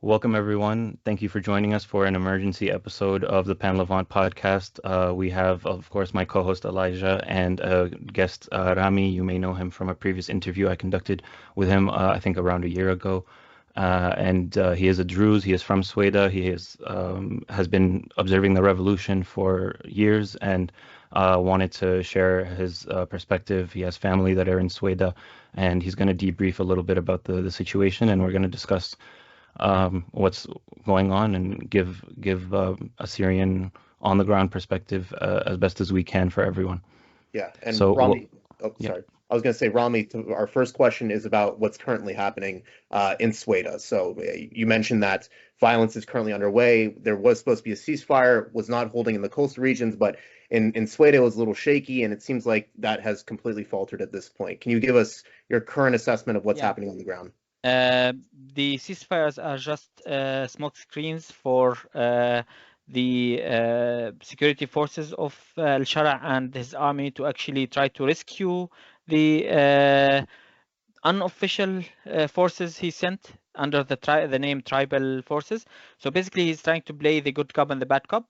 Welcome, everyone. Thank you for joining us for an emergency episode of the Pan Levant podcast. We have, of course, my co-host Elijah and guest Rami. You may know him from a previous interview I conducted with him, I think around a year ago. And he is a Druze. He is from Suweida. He has been observing the revolution for years and wanted to share his perspective. He has family that are in Suweida, and he's going to debrief a little bit about the situation, and we're going to discuss what's going on and give a Syrian on the ground perspective as best as we can for everyone. Yeah, and So, Rami, oh, yeah, sorry. I was going to say, Rami, our first question is about what's currently happening in Suweida. So you mentioned that violence is currently underway. There was supposed to be a ceasefire, was not holding in the coastal regions, but in Suweida it was a little shaky, and it seems like that has completely faltered at this point. Can you give us your current assessment of what's Yeah. happening on the ground? The ceasefires are just smoke screens for the security forces of Al-Shara and his army to actually try to rescue the unofficial forces he sent under the name tribal forces. So basically, he's trying to play the good cop and the bad cop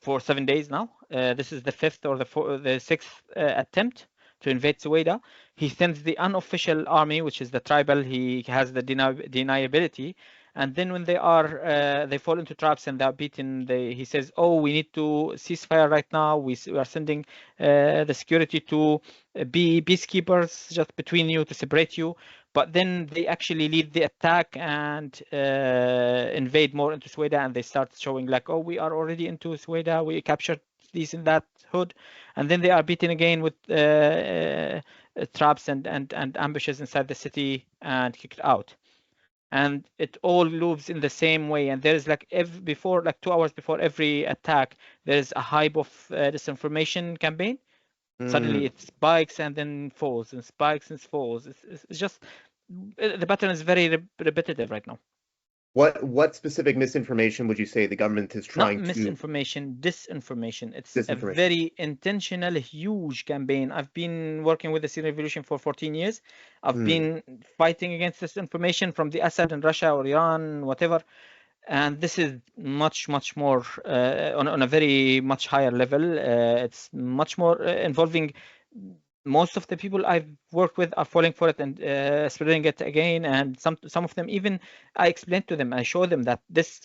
for 7 days now. This is the fifth or the sixth attempt to invade Suweida. He sends the unofficial army, which is the tribal. He has the deniability, and then when they fall into traps and they're beaten. He says, "Oh, we need to ceasefire right now. We are sending the security to be peacekeepers just between you to separate you." But then they actually lead the attack and invade more into Suweida, and they start showing like, "Oh, we are already into Suweida. We captured these in that hood," and then they are beaten again with traps and ambushes inside the city and kicked out. And it all loops in the same way. And there is like 2 hours before every attack, there is a hype of disinformation campaign. Suddenly it spikes and then falls and spikes and falls. It's just the pattern is very repetitive right now. What specific misinformation would you say the government is trying Not misinformation, disinformation. It's a very intentional, huge campaign. I've been working with the Syrian Revolution for 14 years. I've been fighting against disinformation from the Assad in Russia or Iran, whatever. And this is much more on a very much higher level. It's much more involving most of the people I've worked with are falling for it and spreading it again. And some of them even I explained to them, I show them that this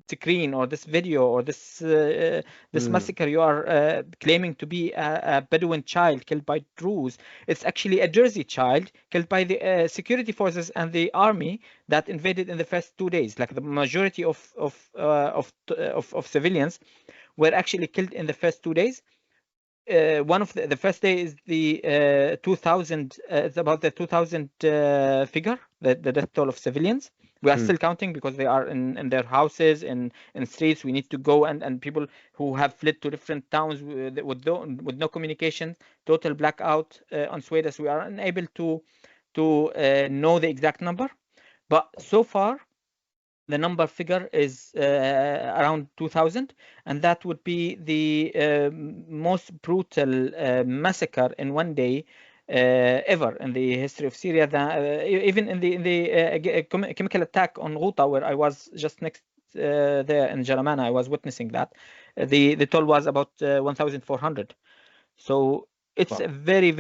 screen or this video or this massacre you are claiming to be a Bedouin child killed by Druze. It's actually a Jersey child killed by the security forces and the army that invaded in the first 2 days. Like the majority of civilians were actually killed in the first 2 days. One of the first day is the 2000. It's about the 2000 figure, the death toll of civilians. We are still counting because they are in their houses, in streets. We need to go and people who have fled to different towns with no communication, total blackout on Suweida. So we are unable to know the exact number, but so far the number figure is around 2000, and that would be the most brutal massacre in one day ever in the history of Syria. Even in the chemical attack on Ghouta, where I was just next there in Jaramana, I was witnessing that. The toll was about 1,400. So it's a very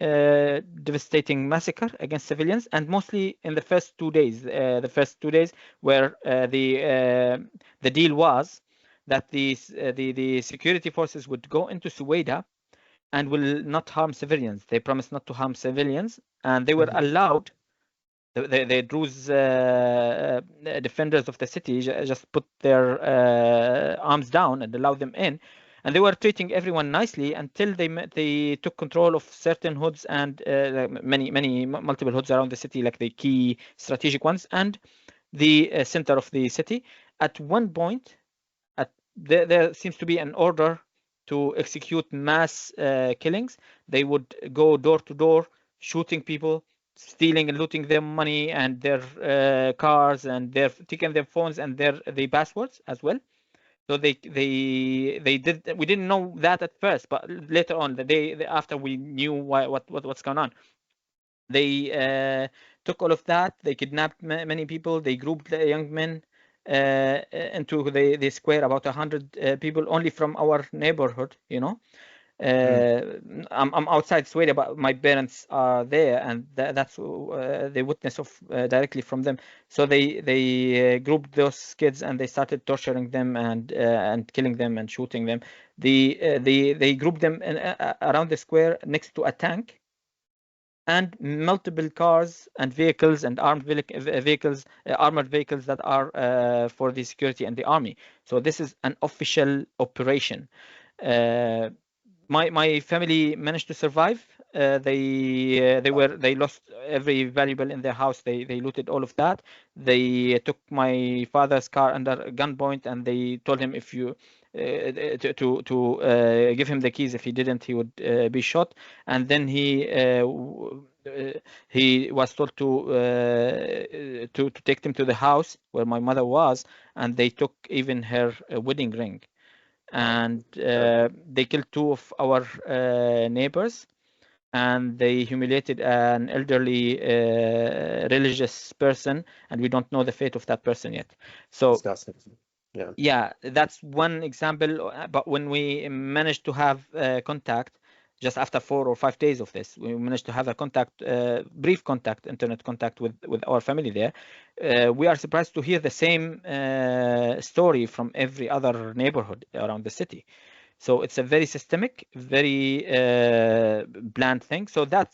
devastating massacre against civilians, and mostly in the first 2 days. The first 2 days where the deal was that the security forces would go into Suweida and will not harm civilians. They promised not to harm civilians, and they were allowed. The Druze defenders of the city just put their arms down and allowed them in. And they were treating everyone nicely until they took control of certain hoods and multiple hoods around the city, like the key strategic ones and the center of the city. At one point, there seems to be an order to execute mass killings. They would go door to door, shooting people, stealing and looting their money and their cars, and they're taking their phones and the passwords as well. So they did. We didn't know that at first, but later on, the day after, we knew what's going on. They took all of that. They kidnapped many people. They grouped the young men into the square, about 100 people, only from our neighborhood, you know. I'm outside Suweida, but my parents are there, and that's the witness of directly from them. So they grouped those kids and they started torturing them and killing them and shooting them. They grouped them around the square next to a tank, and multiple cars and vehicles and vehicles, armored vehicles that are for the security and the army. So this is an official operation. My family managed to survive. They lost every valuable in their house. They looted all of that. They took my father's car under gunpoint, and they told him if you to give him the keys. If he didn't, he would be shot. And then he was told to take them to the house where my mother was, and they took even her wedding ring. And they killed two of our neighbors, and they humiliated an elderly religious person, and we don't know the fate of that person yet. So Disgusting. yeah, that's one example. But when we managed to have contact, just after 4 or 5 days of this, we managed to have a contact, brief contact, internet contact with our family there. We are surprised to hear the same story from every other neighborhood around the city. So it's a very systemic, very bland thing. So that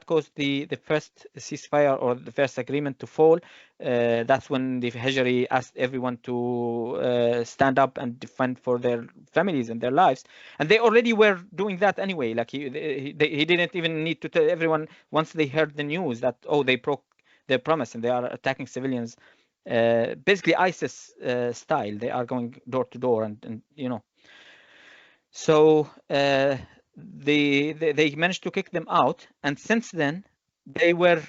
caused the first ceasefire or the first agreement to fall. That's when the Hijri asked everyone to stand up and defend for their families and their lives. And they already were doing that anyway. Like he didn't even need to tell everyone once they heard the news that, oh, they broke their promise and they are attacking civilians. Basically ISIS style. They are going door to door and you know. So they managed to kick them out, and since then they were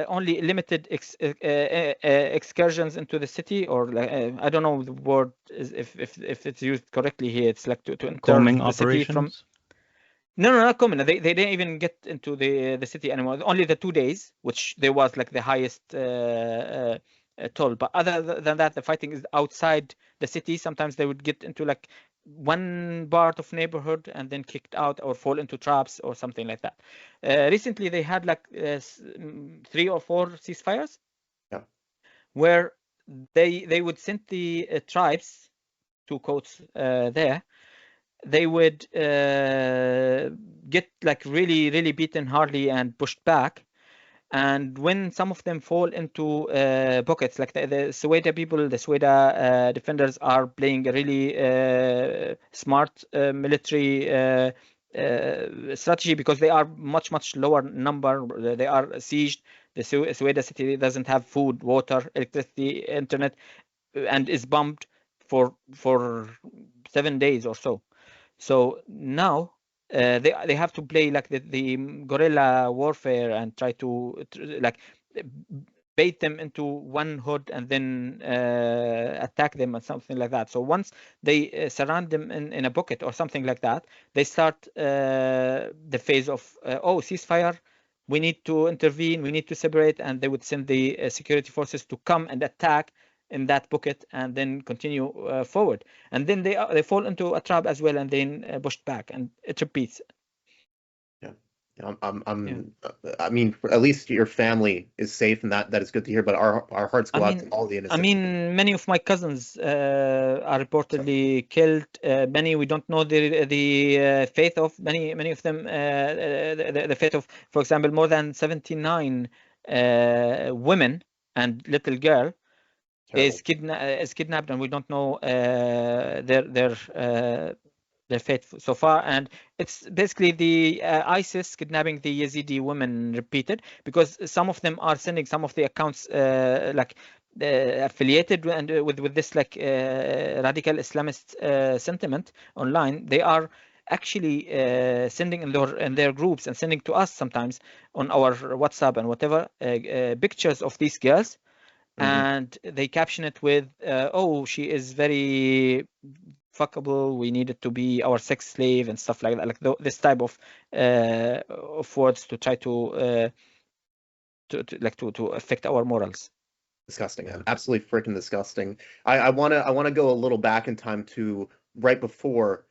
only limited excursions into the city, or I don't know the word is if it's used correctly here. It's like to enter Combing the city from. operations? No, not common. They didn't even get into the city anymore. Only the 2 days, which there was like the highest toll. But other than that, the fighting is outside the city. Sometimes they would get into like one part of neighborhood and then kicked out or fall into traps or something like that. Recently, they had like 3 or 4 ceasefires, where they would send the tribes, two quotes there. They would get like really beaten hardly and pushed back. And when some of them fall into pockets, like the Suweida people, the Suweida defenders are playing a really smart military strategy, because they are much lower number. They are sieged. The Suweida city doesn't have food, water, electricity, internet, and is bombed for 7 days or so. So now they have to play like the guerrilla warfare and try to like bait them into one hood and then attack them or something like that. So once they surround them in a bucket or something like that, they start the phase of oh, ceasefire. We need to intervene. We need to separate, and they would send the security forces to come and attack in that bucket and then continue forward. And then they fall into a trap as well, and then pushed back, and it repeats. I mean, at least your family is safe, and that is good to hear. But our hearts go out to all the innocent. I mean, many of my cousins are reportedly killed. Many we don't know the faith of. Many of them, the faith of, for example, more than 79 women and little girl is kidnapped, and we don't know their fate so far. And it's basically the ISIS kidnapping the Yazidi women repeated, because some of them are sending some of the accounts like affiliated and with this like radical Islamist sentiment online. They are actually sending in their groups and sending to us sometimes on our WhatsApp and whatever pictures of these girls. And they caption it with, oh, she is very fuckable, we need it to be our sex slave and stuff like that, like this type of words to try to to affect our morals. Disgusting. Absolutely freaking disgusting. I wanna go a little back in time to right before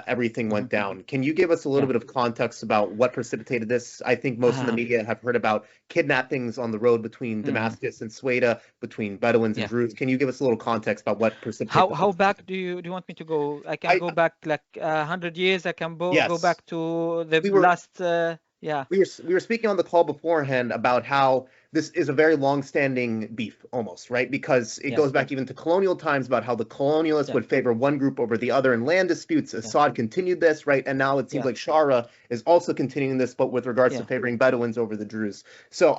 everything went down. Can you give us a little bit of context about what precipitated this? I think most of the media have heard about kidnappings on the road between Damascus and Suweida, between Bedouins and Druze. Can you give us a little context about what precipitated how back do you want me to go? I can go back like 100 years. I can go back to the last we were speaking on the call beforehand about how this is a very long-standing beef, almost, right? Because it goes back even to colonial times about how the colonialists would favor one group over the other in land disputes. Assad continued this, right? And now it seems like Shara is also continuing this, but with regards to favoring Bedouins over the Druze. So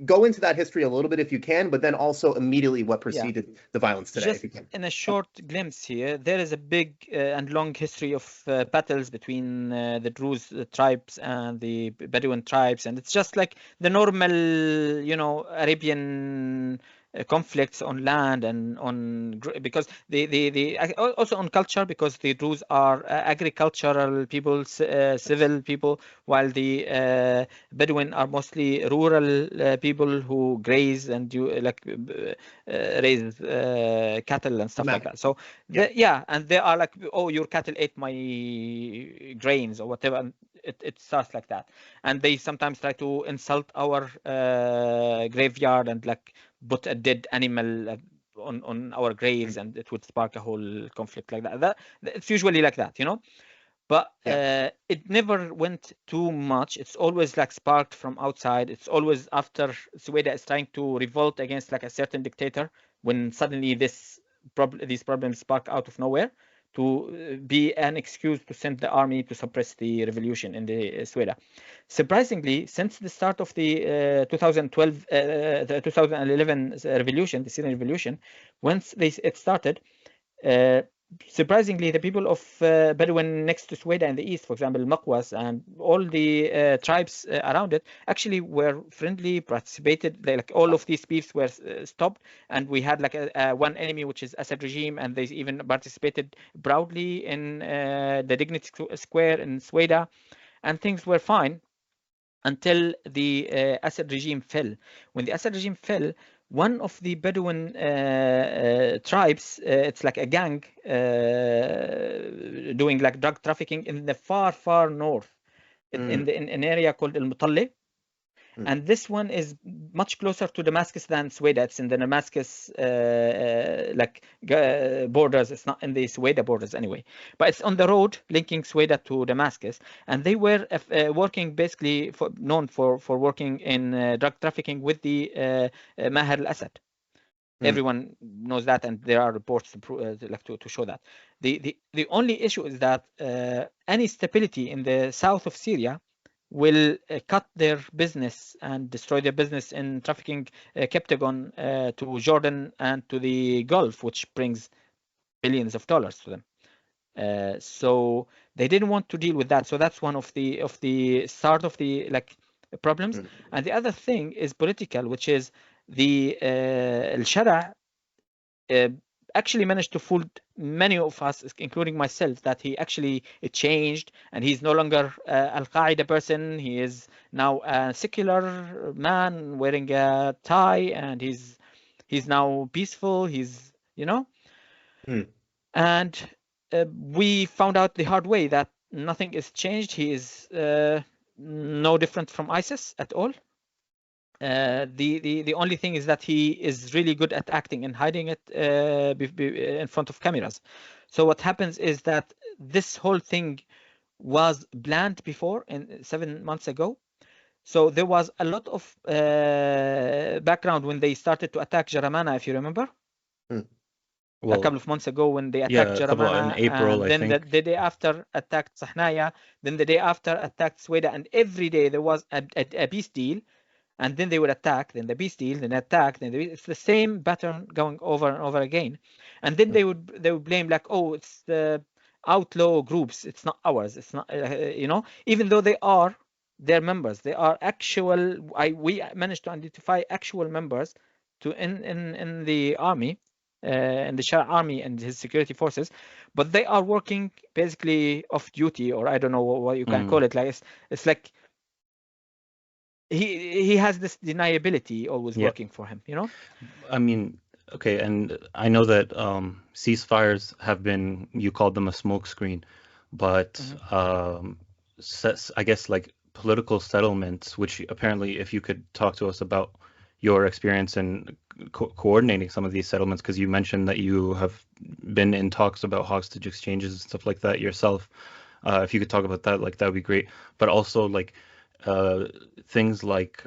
go into that history a little bit if you can, but then also immediately what preceded the violence today. Just in a short glimpse here, there is a big and long history of battles between the Druze tribes and the Bedouin tribes, and it's just like the normal Arabian conflicts on land and on, because the also on culture, because the Druze are agricultural people, civil people, while the Bedouin are mostly rural people who graze and raise cattle and stuff like that. So and they are like, oh, your cattle ate my grains or whatever, and it starts like that. And they sometimes try to insult our graveyard and like put a dead animal on our graves, and it would spark a whole conflict like that. It's usually like that, but it never went too much. It's always like sparked from outside. It's always after Suweida is trying to revolt against like a certain dictator, when suddenly these problems spark out of nowhere to be an excuse to send the army to suppress the revolution in the Suweida. Surprisingly, since the start of the 2011 revolution, the Syrian revolution, once it started, surprisingly, the people of Bedouin next to Suweida in the east, for example, Maqwas and all the tribes around it, actually were friendly, participated. Like all of these beefs were stopped, and we had like one enemy, which is Assad regime, and they even participated proudly in the Dignity Square in Suweida, and things were fine until the Assad regime fell. When the Assad regime fell, one of the Bedouin tribes, it's like a gang doing like drug trafficking in the far north, in an area called Al-Mutalle. And this one is much closer to Damascus than Suweida. It's in the Damascus borders. It's not in the Suweida borders anyway, but it's on the road linking Suweida to Damascus. And they were working basically known for working in drug trafficking with the Maher al-Assad. Everyone knows that, and there are reports to show that. The only issue is that any stability in the south of Syria will cut their business and destroy their business in trafficking Captagon to Jordan and to the Gulf, which brings billions of dollars to them. So they didn't want to deal with that. So that's one of the start of the problems. And the other thing is political, which is the Al-Shara actually managed to fool many of us, including myself, that he actually changed and he's no longer Al-Qaeda person. He is now a secular man wearing a tie, and he's now peaceful. He's and we found out the hard way that nothing is changed. He is no different from ISIS at all. The only thing is that he is really good at acting and hiding it in front of cameras. So what happens is that this whole thing was planned before, 7 months ago. So there was a lot of background when they started to attack Jaramana, if you remember. Well, a couple of months ago when they attacked Jaramana, in April, and then the day after attacked Sahnaya, then the day after attacked Suweida, and every day there was a peace deal. And then they would attack, then the peace deal, then attack, then it's the same pattern going over and over again. And then they would blame like, oh, it's the outlaw groups, it's not ours, it's not even though they are their members, they are actual. We managed to identify actual members in the army, in the Shah army and his security forces, but they are working basically off duty, or I don't know what you can call it. Like it's like he has this deniability always Yeah. working for him, you know. I mean, okay, and I know that ceasefires have been, you called them a smokescreen, but I guess like political settlements, which apparently, if you could talk to us about your experience in coordinating some of these settlements, because you mentioned that you have been in talks about hostage exchanges and stuff like that yourself. If you could talk about that, like that would be great. But also like things like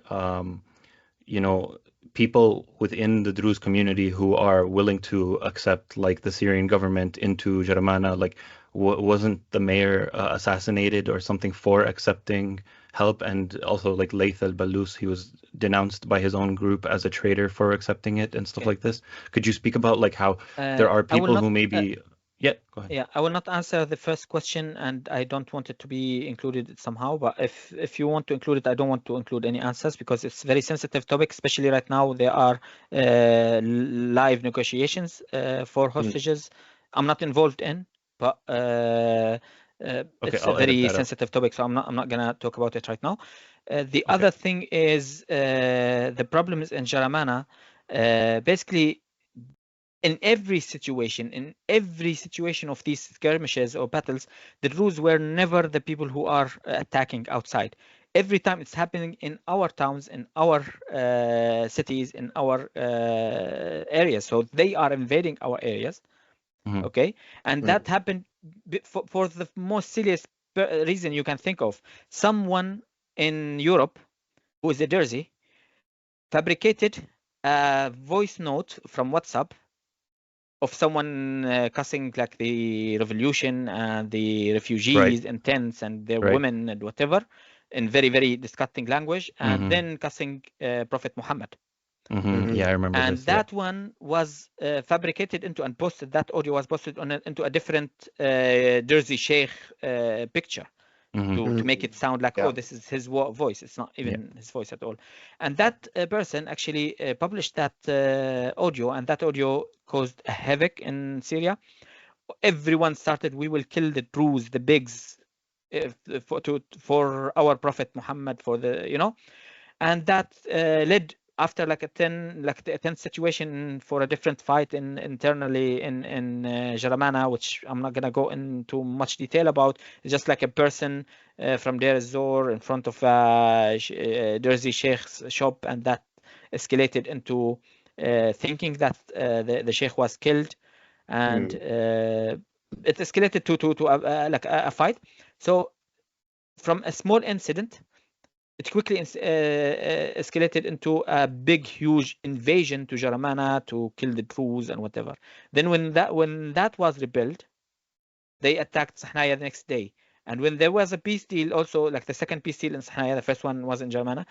you know, people within the Druze community who are willing to accept like the Syrian government into Jarmana, like wasn't the mayor assassinated or something for accepting help? And also like Laith al-Ballus, he was denounced by his own group as a traitor for accepting it and stuff Okay. like this. Could you speak about like how there are I will people not who maybe yeah, go ahead. yeah, I will not answer the first question, and I don't want it to be included somehow. But if you want to include it, I don't want to include any answers because it's a very sensitive topic, especially right now. There are live negotiations for hostages. I'm not involved in, but Okay, it's a I'll edit very that out. sensitive topic, so I'm not gonna talk about it right now. The Okay. other thing is the problems in Jaramana. Basically, in every situation of these skirmishes or battles, the Druze were never the people who are attacking outside. Every time it's happening in our towns, in our cities, in our areas. So they are invading our areas, okay? And that happened for the most silliest reason you can think of. Someone in Europe who is a Druze fabricated a voice note from WhatsApp of someone cussing like the revolution and the refugees Right. and tents and their Right. women and whatever in very, very disgusting language, and then cussing Prophet Muhammad. Yeah, I remember And this. Yeah. that one was fabricated into and posted, that audio was posted into a different Jersey Sheikh picture. To make it sound like, oh, this is his voice. It's not even his voice at all. And that person actually published that audio, and that audio caused a havoc in Syria. Everyone started, we will kill the Druze, the pigs, for our Prophet Muhammad, for the, you know. And that led after like a tense situation for a different fight internally in Jaramana, which I'm not gonna go into much detail about. It's just like a person from Deir ez-Zor in front of Jersey Sheikh's shop, and that escalated into thinking that the Sheikh was killed, and it escalated to like a fight. So from a small incident, it quickly escalated into a big, huge invasion to Jaramana to kill the Druze and whatever. Then when that was rebuilt, they attacked Sahnaya the next day. And when there was a peace deal, also like the second peace deal in Sahnaya, the first one was in Jaramana,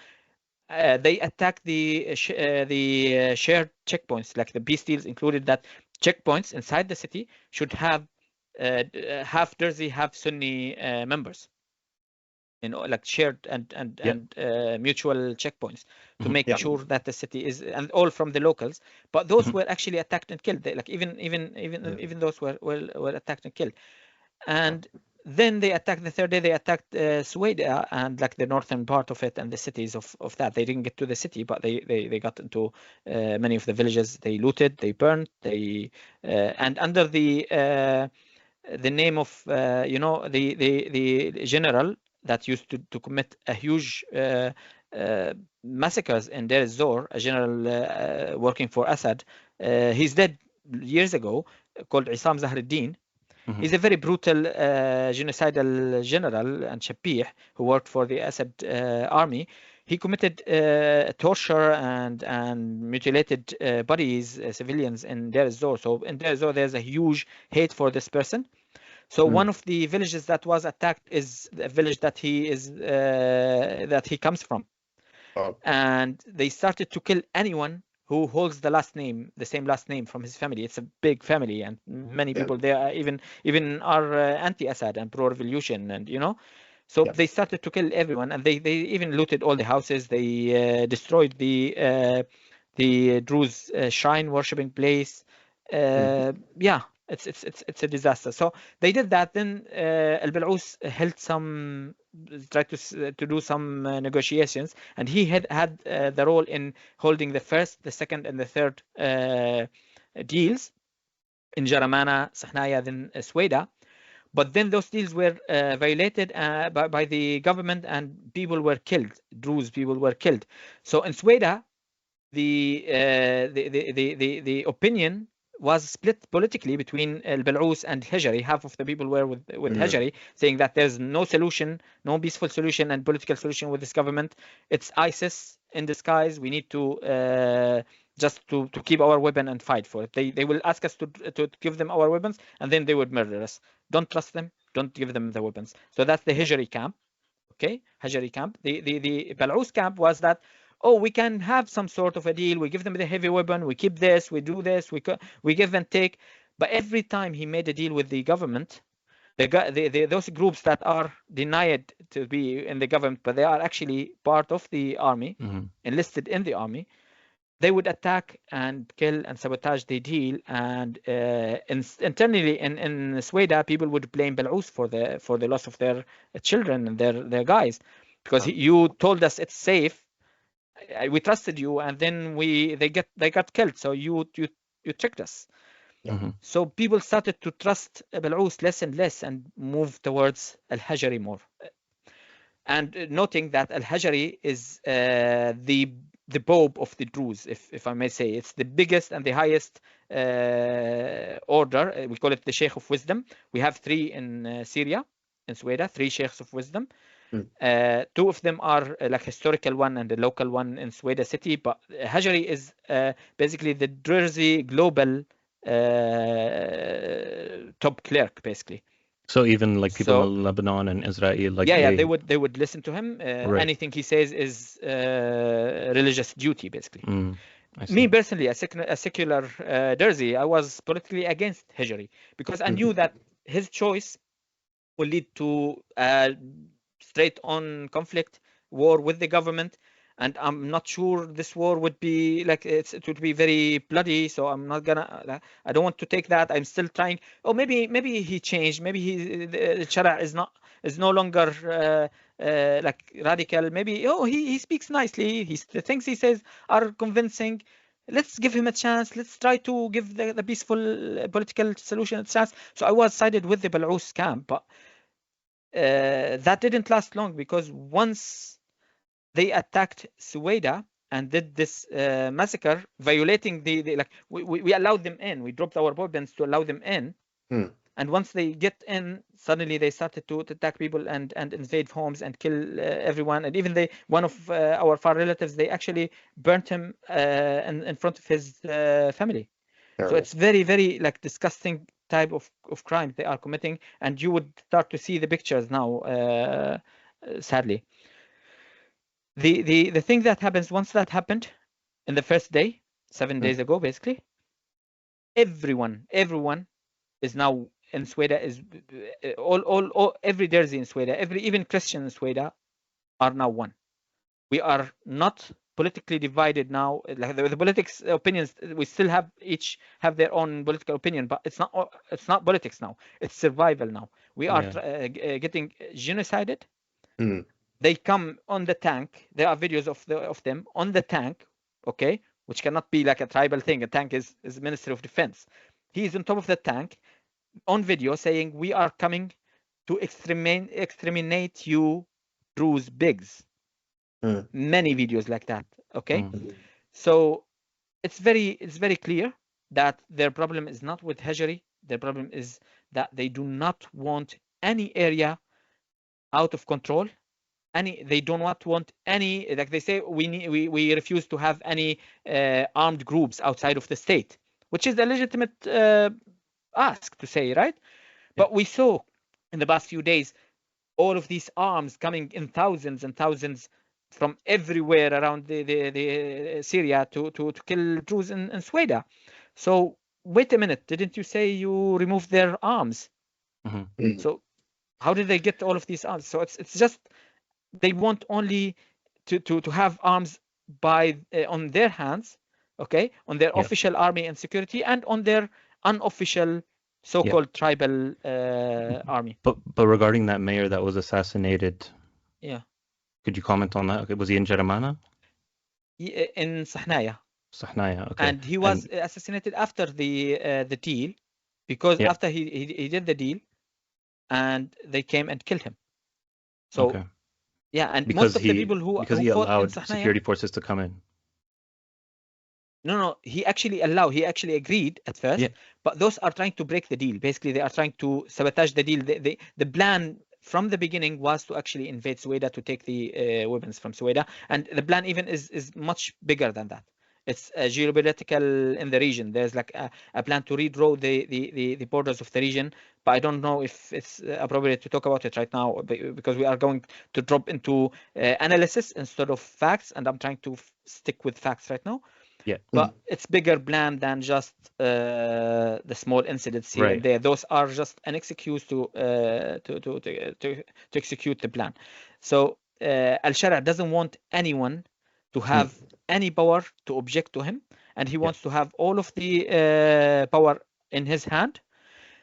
they attacked the shared checkpoints. Like the peace deals included that checkpoints inside the city should have half Jersey, half Sunni members. Like shared and mutual checkpoints to make sure that the city is, and all from the locals. But those were actually attacked and killed. Like even those were attacked and killed. And then they attacked the third day. They attacked Suweida and like the northern part of it and the cities of that. They didn't get to the city, but they got into many of the villages. They looted, they burned, they and under the name of the general that used to commit a huge massacres in Deir ez-Zor, a general working for Assad. He's dead years ago, called Isam Zahreddin. He's a very brutal genocidal general and Shabih who worked for the Assad army. He committed torture and mutilated bodies, civilians in Deir ez-Zor. So in Deir ez-Zor, there's a huge hate for this person. So one of the villages that was attacked is a village that he comes from. And they started to kill anyone who holds the same last name from his family. It's a big family, and many people there even are anti-Assad and pro-revolution, and So they started to kill everyone, and they even looted all the houses. They destroyed the Druze shrine worshipping place. Yeah, It's a disaster. So they did that. Then Al-Bal'ous held tried to do some negotiations, and he had the role in holding the first, the second, and the third deals in Jaramana, Sahnaya, then Suweida. But then those deals were violated by the government, and people were killed. Druze people were killed. So in Suweida, the opinion was split politically between Al-Bal'ous and Hijri. Half of the people were with Hijri, saying that there's no solution, no peaceful solution and political solution with this government. It's ISIS in disguise. We need to just to keep our weapon and fight for it. They will ask us to give them our weapons, and then they would murder us. Don't trust them. Don't give them the weapons. So that's the Hijri camp. Okay, Hijri camp. The Bal'ous camp was that, oh, we can have some sort of a deal. We give them the heavy weapon. We keep this. We do this. We give and take. But every time he made a deal with the government, those groups that are denied to be in the government, but they are actually part of the army, enlisted in the army, they would attack and kill and sabotage the deal. And internally in Suweida, people would blame Bal'ous for the loss of their children and their guys, because you told us it's safe. We trusted you, and then they got killed. So you tricked us. So people started to trust Bal'ous less and less, and move towards al-Hijri more. And noting that al-Hijri is the Pope of the Druze, if I may say. It's the biggest and the highest order. We call it the Sheikh of Wisdom. We have 3 in Syria, in Suweida, 3 Sheikhs of Wisdom. 2 of them are like historical one and the local one in Suweida city, but Hijri is basically the Druze global top clerk, basically. So even like people in Lebanon and Israel, like they would listen to him. Right. Anything he says is religious duty, basically. Me personally, a secular Druze, I was politically against Hijri, because I knew that his choice will lead to straight on conflict, war with the government, and I'm not sure this war would be like it would be very bloody. So I'm not gonna. I don't want to take that. I'm still trying. Oh, maybe he changed. Maybe the Shara is no longer like radical. Maybe he speaks nicely. The things he says are convincing. Let's give him a chance. Let's try to give the peaceful political solution a chance. So I was sided with the Bal'ous camp, but that didn't last long, because once they attacked Suweida and did this massacre, violating we allowed them in. We dropped our weapons to allow them in. And once they get in, suddenly they started to attack people and invade homes and kill everyone. And even one of our far relatives, they actually burnt him in front of his family. Terrible. So it's very, very like disgusting type of crime they are committing, and you would start to see the pictures now, sadly. The thing that happens once that happened in the first day, 7 days ago, basically, everyone is now in Suweida, is every Druze in Suweida, even Christian in Suweida are now one. We are not politically divided now. Like the politics opinions, we still each have their own political opinion, but it's not politics now. It's survival now. We are getting genocided. They come on the tank. There are videos of them on the tank, okay, which cannot be like a tribal thing. A tank is Ministry of Defense. He is on top of the tank on video saying, "We are coming to exterminate you, Druze pigs." Many videos like that, okay? So it's very clear that their problem is not with Hijri. Their problem is that they do not want any area out of control. They do not want any, like they say, we refuse to have any armed groups outside of the state, which is a legitimate ask to say, right? But we saw in the past few days all of these arms coming in thousands and thousands from everywhere around the Syria to kill Druze in Suweida. So wait a minute, didn't you say you removed their arms? So how did they get all of these arms? So it's just they want only to have arms on their hands, okay, on their official army and security, and on their unofficial so-called tribal army. But regarding that mayor that was assassinated, Yeah. could you comment on that? Okay, was he in Jaramana? In Sahnaya. Sahnaya, okay. And he was assassinated after the deal, because after he did the deal, and they came and killed him. So okay. yeah, and Because most of the people who because he fought in allowed Sahnaya, security forces to come in. No, he actually agreed at first, but those are trying to break the deal. Basically, they are trying to sabotage the deal. The plan from the beginning was to actually invade Suweida, to take the weapons from Suweida, and the plan even is much bigger than that. It's geopolitical in the region. There's like a plan to redraw the borders of the region, but I don't know if it's appropriate to talk about it right now, because we are going to drop into analysis instead of facts, and I'm trying to stick with facts right now. Yeah. But it's bigger plan than just the small incidents here and there. Those are just an excuse to execute the plan. So Al-Shara doesn't want anyone to have any power to object to him, and he wants to have all of the power in his hand.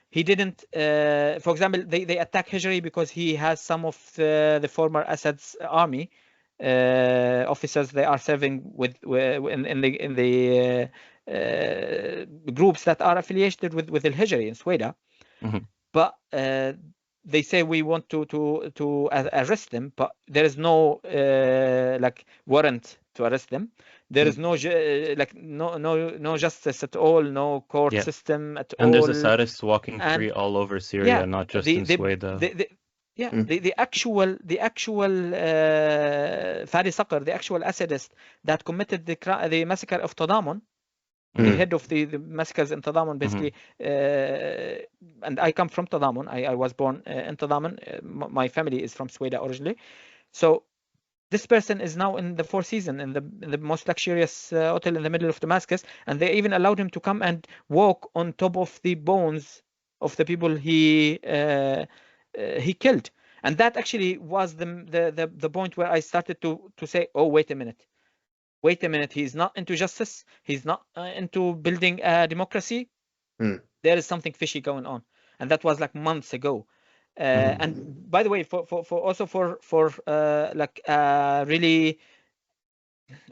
He didn't, for example, they attack Hijri because he has some of the former Assad's army officers they are serving with in the groups that are affiliated with al-Hijri in Suweida. But they say we want to arrest them, but there is no like warrant to arrest them. There is no like no justice at all, no court system at all. And there's Assadists walking free all over Syria, not just in Suweida. The actual Massacre, the actual Assadist that committed the massacre of Tadamun, the head of the massacres in Tadamun, basically, and I come from Tadamun. I was born in Tadamun. My family is from Suweida originally. So this person is now in the Four Seasons, in the most luxurious hotel in the middle of Damascus, and they even allowed him to come and walk on top of the bones of the people he killed. And that actually was the point where I started to say, oh, wait a minute, he's not into justice, he's not into building a democracy. There is something fishy going on. And that was like months ago. And by the way, for like a really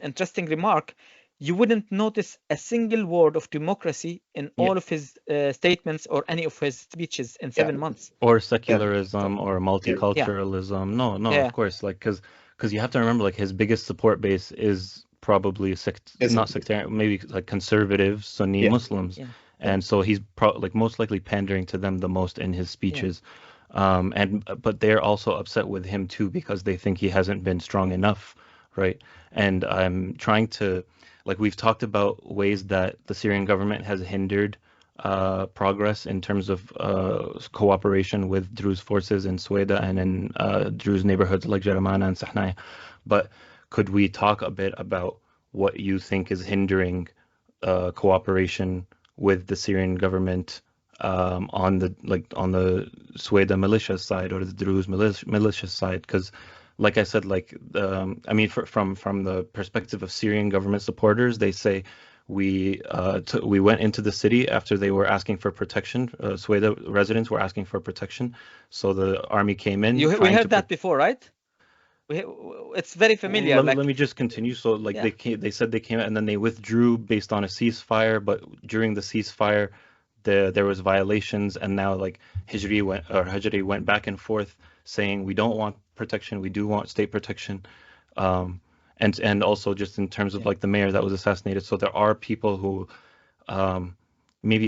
interesting remark, you wouldn't notice a single word of democracy in all of his statements or any of his speeches in 7 months. Or secularism or multiculturalism. No, of course, like because you have to remember, like, his biggest support base is probably not sectarian, maybe like conservative Sunni Muslims, and so he's like most likely pandering to them the most in his speeches. But they're also upset with him too, because they think he hasn't been strong enough, right? And I'm trying to, like, we've talked about ways that the Syrian government has hindered progress in terms of cooperation with Druze forces in Suweida and in Druze neighborhoods like Jaramana and Sahnaya. But could we talk a bit about what you think is hindering cooperation with the Syrian government on the Suweida militia side or the Druze militia side? Because, like I said, like I mean, from the perspective of Syrian government supporters, they say we went into the city after they were asking for protection. Suweida residents were asking for protection, so the army came in. We heard that before, right? It's very familiar. Let me just continue. So, like, they said they came and then they withdrew based on a ceasefire, but during the ceasefire, there was violations, and now like Hijri went back and forth saying we don't want protection, we do want state protection, and also just in terms of like the mayor that was assassinated. So there are people who maybe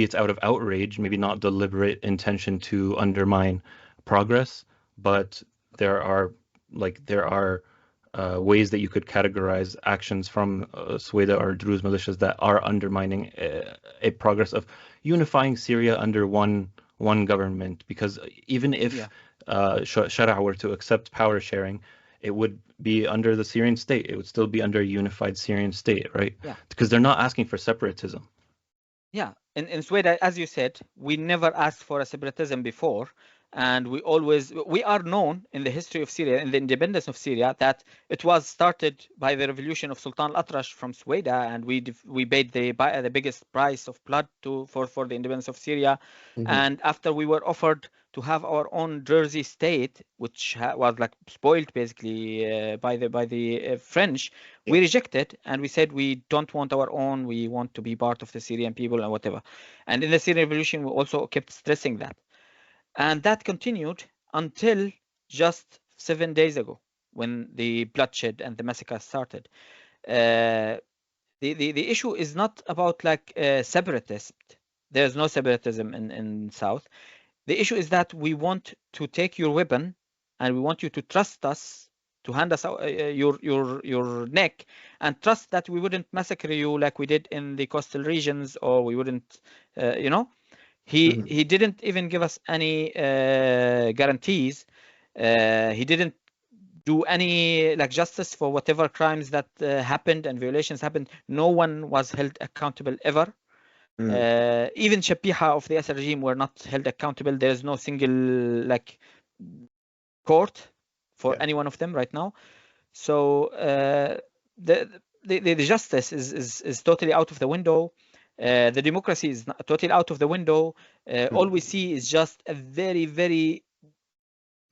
it's out of outrage, maybe not deliberate intention to undermine progress, but there are ways that you could categorize actions from Suweida or Druze militias that are undermining a progress of unifying Syria under one government. Because even if Shara were to accept power sharing, it would be under the Syrian state. It would still be under a unified Syrian state, right? Yeah. Because they're not asking for separatism. Yeah. In Suweida, as you said, we never asked for a separatism before. And we are known in the history of Syria, in the independence of Syria, that it was started by the revolution of Sultan Al-Atrash from Suweida, and we paid the biggest price of blood for the independence of Syria. And after we were offered to have our own Druze state, which was like spoiled basically by the French, we rejected, and we said we don't want our own. We want to be part of the Syrian people and whatever. And in the Syrian revolution, we also kept stressing that. And that continued until just 7 days ago, when the bloodshed and the massacre started. The issue is not about like separatist. There's no separatism in South. The issue is that we want to take your weapon, and we want you to trust us, to hand us your neck, and trust that we wouldn't massacre you like we did in the coastal regions, or we wouldn't, you know. He didn't even give us any guarantees. He didn't do any like justice for whatever crimes that happened and violations happened. No one was held accountable ever. Even Shapiha of the Assad regime were not held accountable. There is no single like court for any one of them right now. So the justice is totally out of the window. The democracy is totally out of the window. All we see is just a very, very,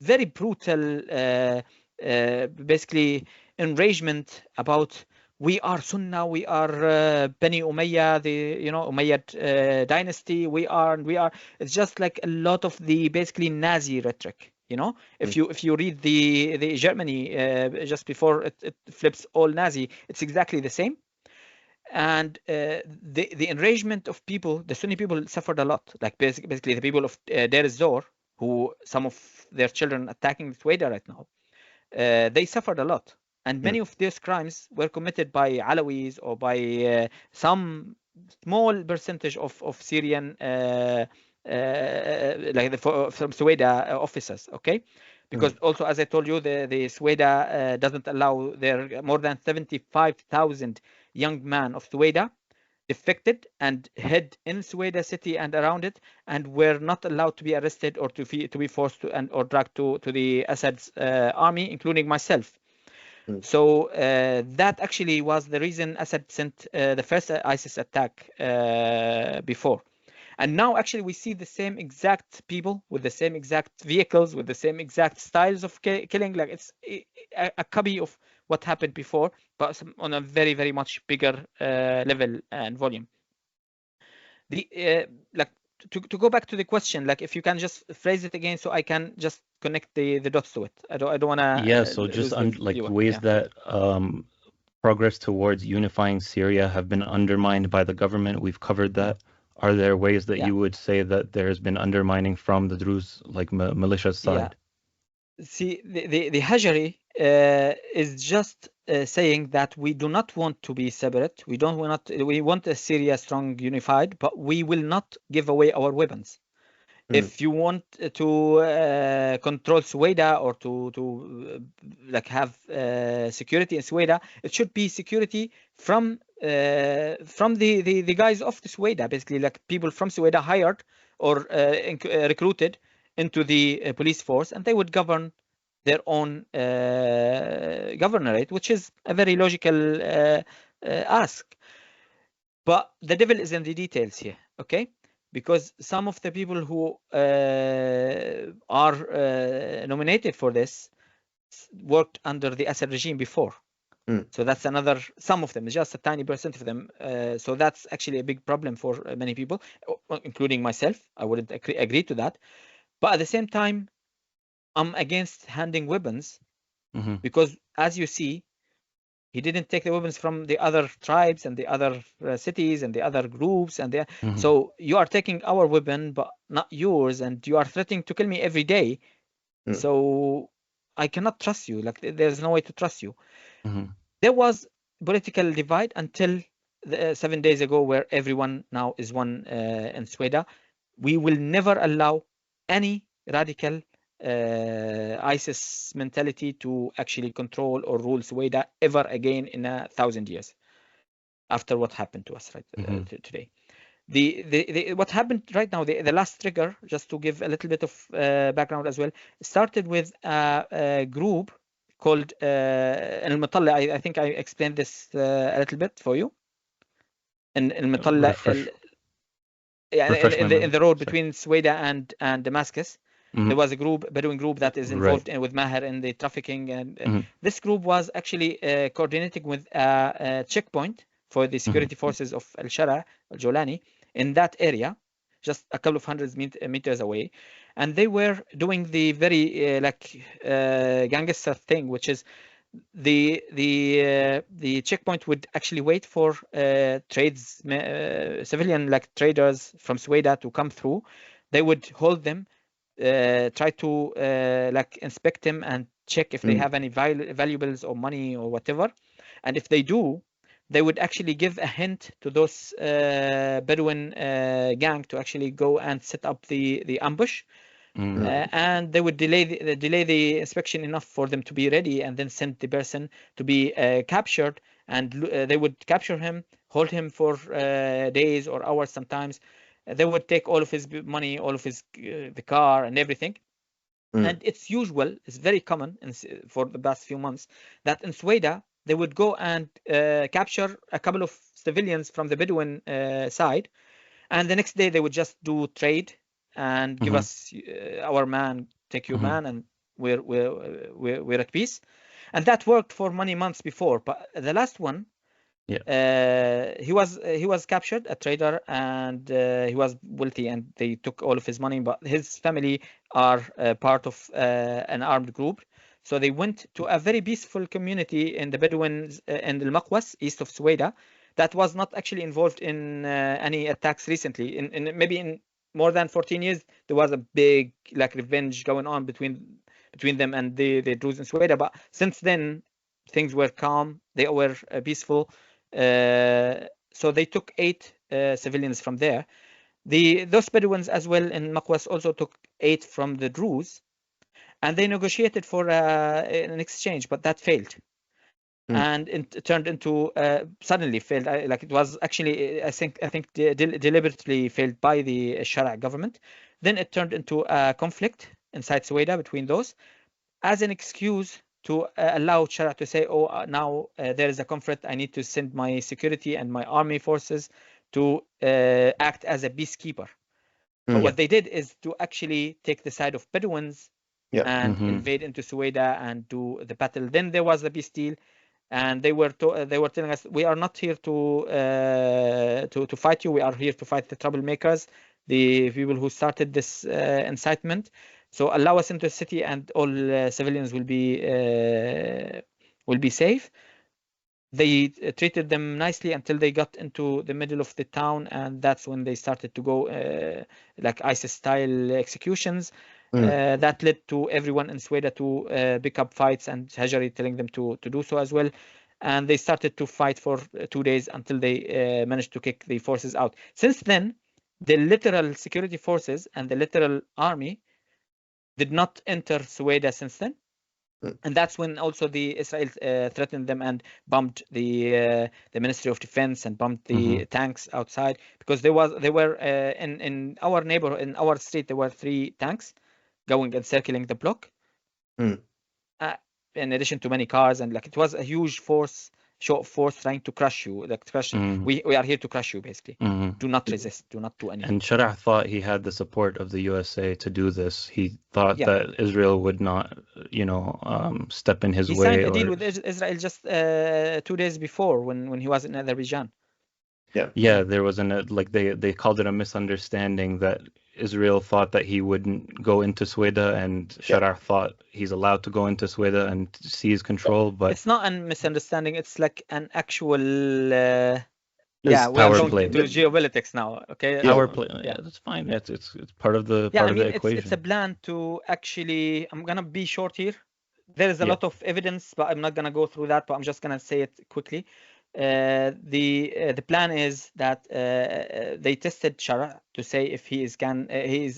very brutal, basically, enragement about we are Sunnah, we are Bani Umayyah, the Umayyad dynasty. We are. It's just like a lot of the basically Nazi rhetoric. If you read the Germany just before it flips all Nazi, it's exactly the same. And the enragement of people, the Sunni people, suffered a lot. Like basically the people of Deir ez-Zor, who some of their children attacking Suweida right now, they suffered a lot. And many of these crimes were committed by Alawis or by some small percentage of Syrian from Suweida officers. Okay. Because also, as I told you, the Suweida doesn't allow their more than 75,000 young men of Suweida defected and hid in Suweida city and around it, and were not allowed to be arrested or to be forced to or dragged to the Assad's army, including myself. So that actually was the reason Assad sent the first ISIS attack before. And now actually we see the same exact people with the same exact vehicles, with the same exact styles of killing. Like it's a copy of what happened before, but on a very, very much bigger level and volume. To go back to the question, like if you can just phrase it again so I can just connect the dots to it. I don't want to. Yeah, so just ways that progress towards unifying Syria have been undermined by the government. We've covered that. Are there ways that you would say that there's been undermining from the Druze, like militia side? See, the hijri is just saying that we do not want to be separate. We want a Syria strong, unified, but we will not give away our weapons. If you want to control Suweida or to like have security in Suweida, it should be security from the guys of the Suweida, basically like people from Suweida hired or recruited into the police force, and they would govern their own governorate, which is a very logical ask. But the devil is in the details here, okay? Because some of the people who are nominated for this worked under the Assad regime before. So that's another, some of them, just a tiny percent of them. So that's actually a big problem for many people, including myself. I wouldn't agree to that. But at the same time, I'm against handing weapons because, as you see, he didn't take the weapons from the other tribes and the other cities and the other groups. And so you are taking our weapon, but not yours. And you are threatening to kill me every day. So I cannot trust you. Like there's no way to trust you. There was political divide until 7 days ago, where everyone now is one in Suweida. We will never allow any radical ISIS mentality to actually control or rule Suweida ever again in 1,000 years after what happened to us today. What happened right now, the last trigger, just to give a little bit of background as well, started with a group called Al-Mutalla. I think I explained this a little bit for you. And Al-Mutalla, refresh my memory. in the road between Suweida and Damascus, there was a Bedouin group that is involved with Maher in the trafficking, and this group was actually coordinating with a checkpoint for the security forces of Al-Shara, Al-Jolani, in that area, just a couple of hundred meters away, and they were doing the very gangster thing, which is the checkpoint would actually wait for civilian traders from Suweida to come through. They would hold them, try to inspect them and check if they have any valuables or money or whatever, and if they do, they would actually give a hint to those Bedouin gang to actually go and set up the ambush. And they would delay the inspection enough for them to be ready, and then send the person to be captured, and they would capture him, hold him for days or hours sometimes. They would take all of his money, all of his the car and everything. And it's very common for the past few months that in Suweida they would go and capture a couple of civilians from the Bedouin side, and the next day they would just do trade and give us our man, take your man, and we're at peace. And that worked for many months before, but the last one, he was captured, a trader, and he was wealthy, and they took all of his money, but his family are part of an armed group. So they went to a very peaceful community in the Bedouins in Al-Maqwas, east of Suweida, that was not actually involved in any attacks recently. In maybe in more than 14 years, there was a big revenge going on between them and the Druze in Suweida. But since then, things were calm. They were peaceful. So they took 8 civilians from there. Those Bedouins as well in Maqwas also took 8 from the Druze, and they negotiated for an exchange, but that failed. And it turned into suddenly failed. It was actually, I think deliberately failed by the Al-Shara government. Then it turned into a conflict inside Suweida between those, as an excuse to allow Shara to say, oh, now there is a conflict, I need to send my security and my army forces to act as a peacekeeper. But what they did is to actually take the side of Bedouins and invade into Suweida and do the battle. Then there was the peace deal, and they were telling us, we are not here to fight you. We are here to fight the troublemakers, the people who started this incitement. So allow us into the city, and all civilians will be safe. They treated them nicely until they got into the middle of the town, and that's when they started to go ISIS-style executions. That led to everyone in Suweida to pick up fights, and Hajari telling them to do so as well. And they started to fight for 2 days until they managed to kick the forces out. Since then, the literal security forces and the literal army did not enter Suweida since then. And that's when also the Israel threatened them and bombed the Ministry of Defense and bombed the tanks outside, because they were in our neighborhood, in our street, there were 3 tanks going and circling the block, in addition to many cars, and it was a huge show of force trying to crush you, we are here to crush you, basically. Do not resist, do not do anything. And Sharaa thought he had the support of the USA to do this. He thought that Israel would not, step in his way. He signed a deal with Israel just 2 days before when he was in Azerbaijan. Yeah, there was they called it a misunderstanding that Israel thought that he wouldn't go into Suweida, and Sharaa thought he's allowed to go into Suweida and seize control. But it's not a misunderstanding. It's like an actual power play. To geopolitics now. Okay, power play. Yeah, that's fine. It's part of the equation. It's a plan to actually. I'm gonna be short here. There is a lot of evidence, but I'm not gonna go through that. But I'm just gonna say it quickly. The plan is that they tested Sharaa to say if he is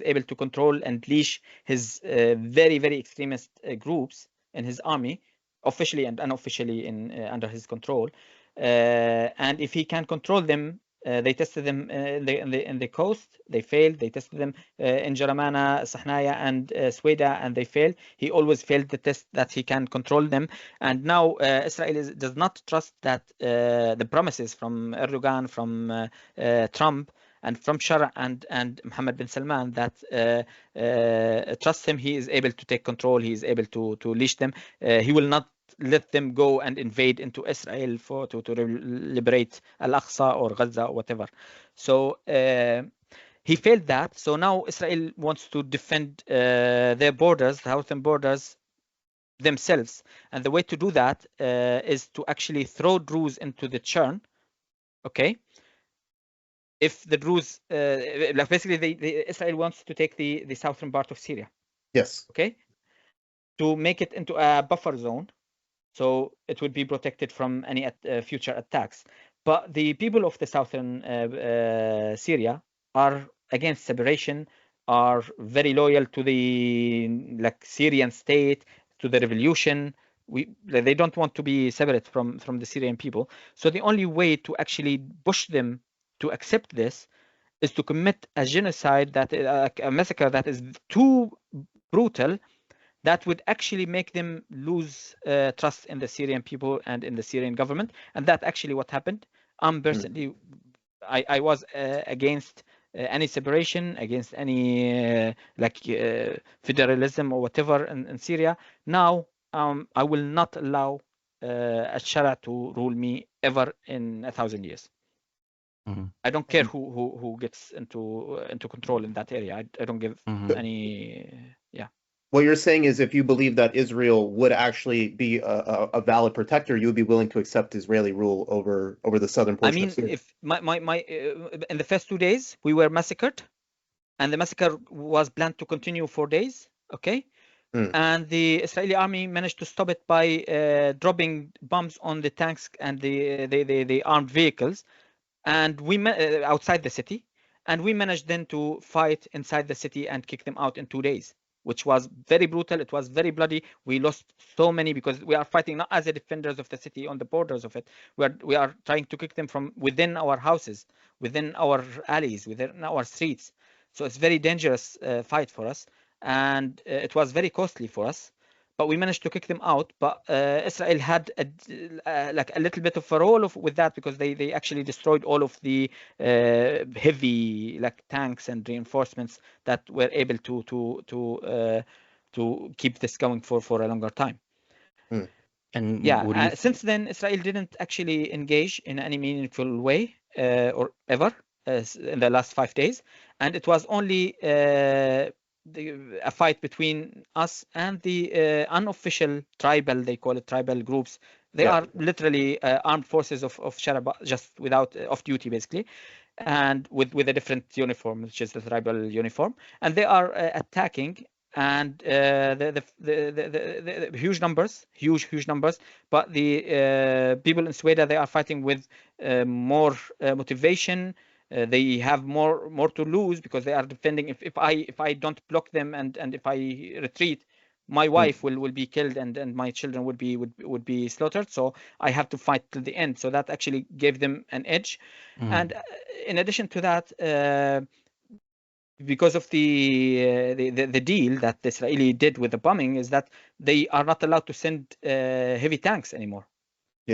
able to control and leash his very, very extremist groups in his army, officially and unofficially under his control, and if he can control them They tested them in the coast. They failed. They tested them in Jaramana, Sahnaya, and Suweida, and they failed. He always failed the test that he can control them. And now Israel does not trust that the promises from Erdogan, from Trump, and from Shara and Mohammed bin Salman that trust him. He is able to take control. He is able to leash them. He will not let them go and invade into Israel to liberate Al-Aqsa or Gaza or whatever. So he failed that. So now Israel wants to defend their borders, the southern borders, themselves. And the way to do that is to actually throw Druze into the churn. Okay. If the Druze, like basically, Israel wants to take the southern part of Syria. Yes. Okay. To make it into a buffer zone, so it would be protected from any future attacks. But the people of the southern Syria are against separation, are very loyal to the Syrian state, to the revolution. They don't want to be separate from the Syrian people. So the only way to actually push them to accept this is to commit a genocide, that a massacre that is too brutal, that would actually make them lose trust in the Syrian people and in the Syrian government. And that's actually what happened. Personally, I was against any separation, against any federalism or whatever in Syria. Now I will not allow Al-Shara to rule me ever in 1,000 years. I don't care who gets into control in that area. I don't give any. What you're saying is, if you believe that Israel would actually be a valid protector, you would be willing to accept Israeli rule over the southern portion of Syria. If my in the first 2 days we were massacred, and the massacre was planned to continue 4 days. Okay. And the Israeli army managed to stop it by dropping bombs on the tanks and the armed vehicles, and we outside the city, and we managed then to fight inside the city and kick them out in 2 days, which was very brutal. It was very bloody. We lost so many because we are fighting not as the defenders of the city on the borders of it. We are trying to kick them from within our houses, within our alleys, within our streets. So it's very dangerous fight for us, and it was very costly for us. But we managed to kick them out. But Israel had a little bit of a role with that, because they actually destroyed all of the heavy tanks and reinforcements that were able to keep this going for a longer time. And since then, Israel didn't actually engage in any meaningful way or ever in the last 5 days, and it was only a fight between us and the unofficial tribal, they call it tribal groups. They are literally armed forces of Shara, just without off duty basically, and with a different uniform, which is the tribal uniform, and they are attacking, and the huge numbers, but the people in Suweida, they are fighting with more motivation. They have more to lose, because they are defending. If I don't block them and if I retreat, my wife will be killed and my children would be slaughtered. So I have to fight till the end. So that actually gave them an edge. And in addition to that, because of the deal that the Israeli did with the bombing, is that they are not allowed to send heavy tanks anymore.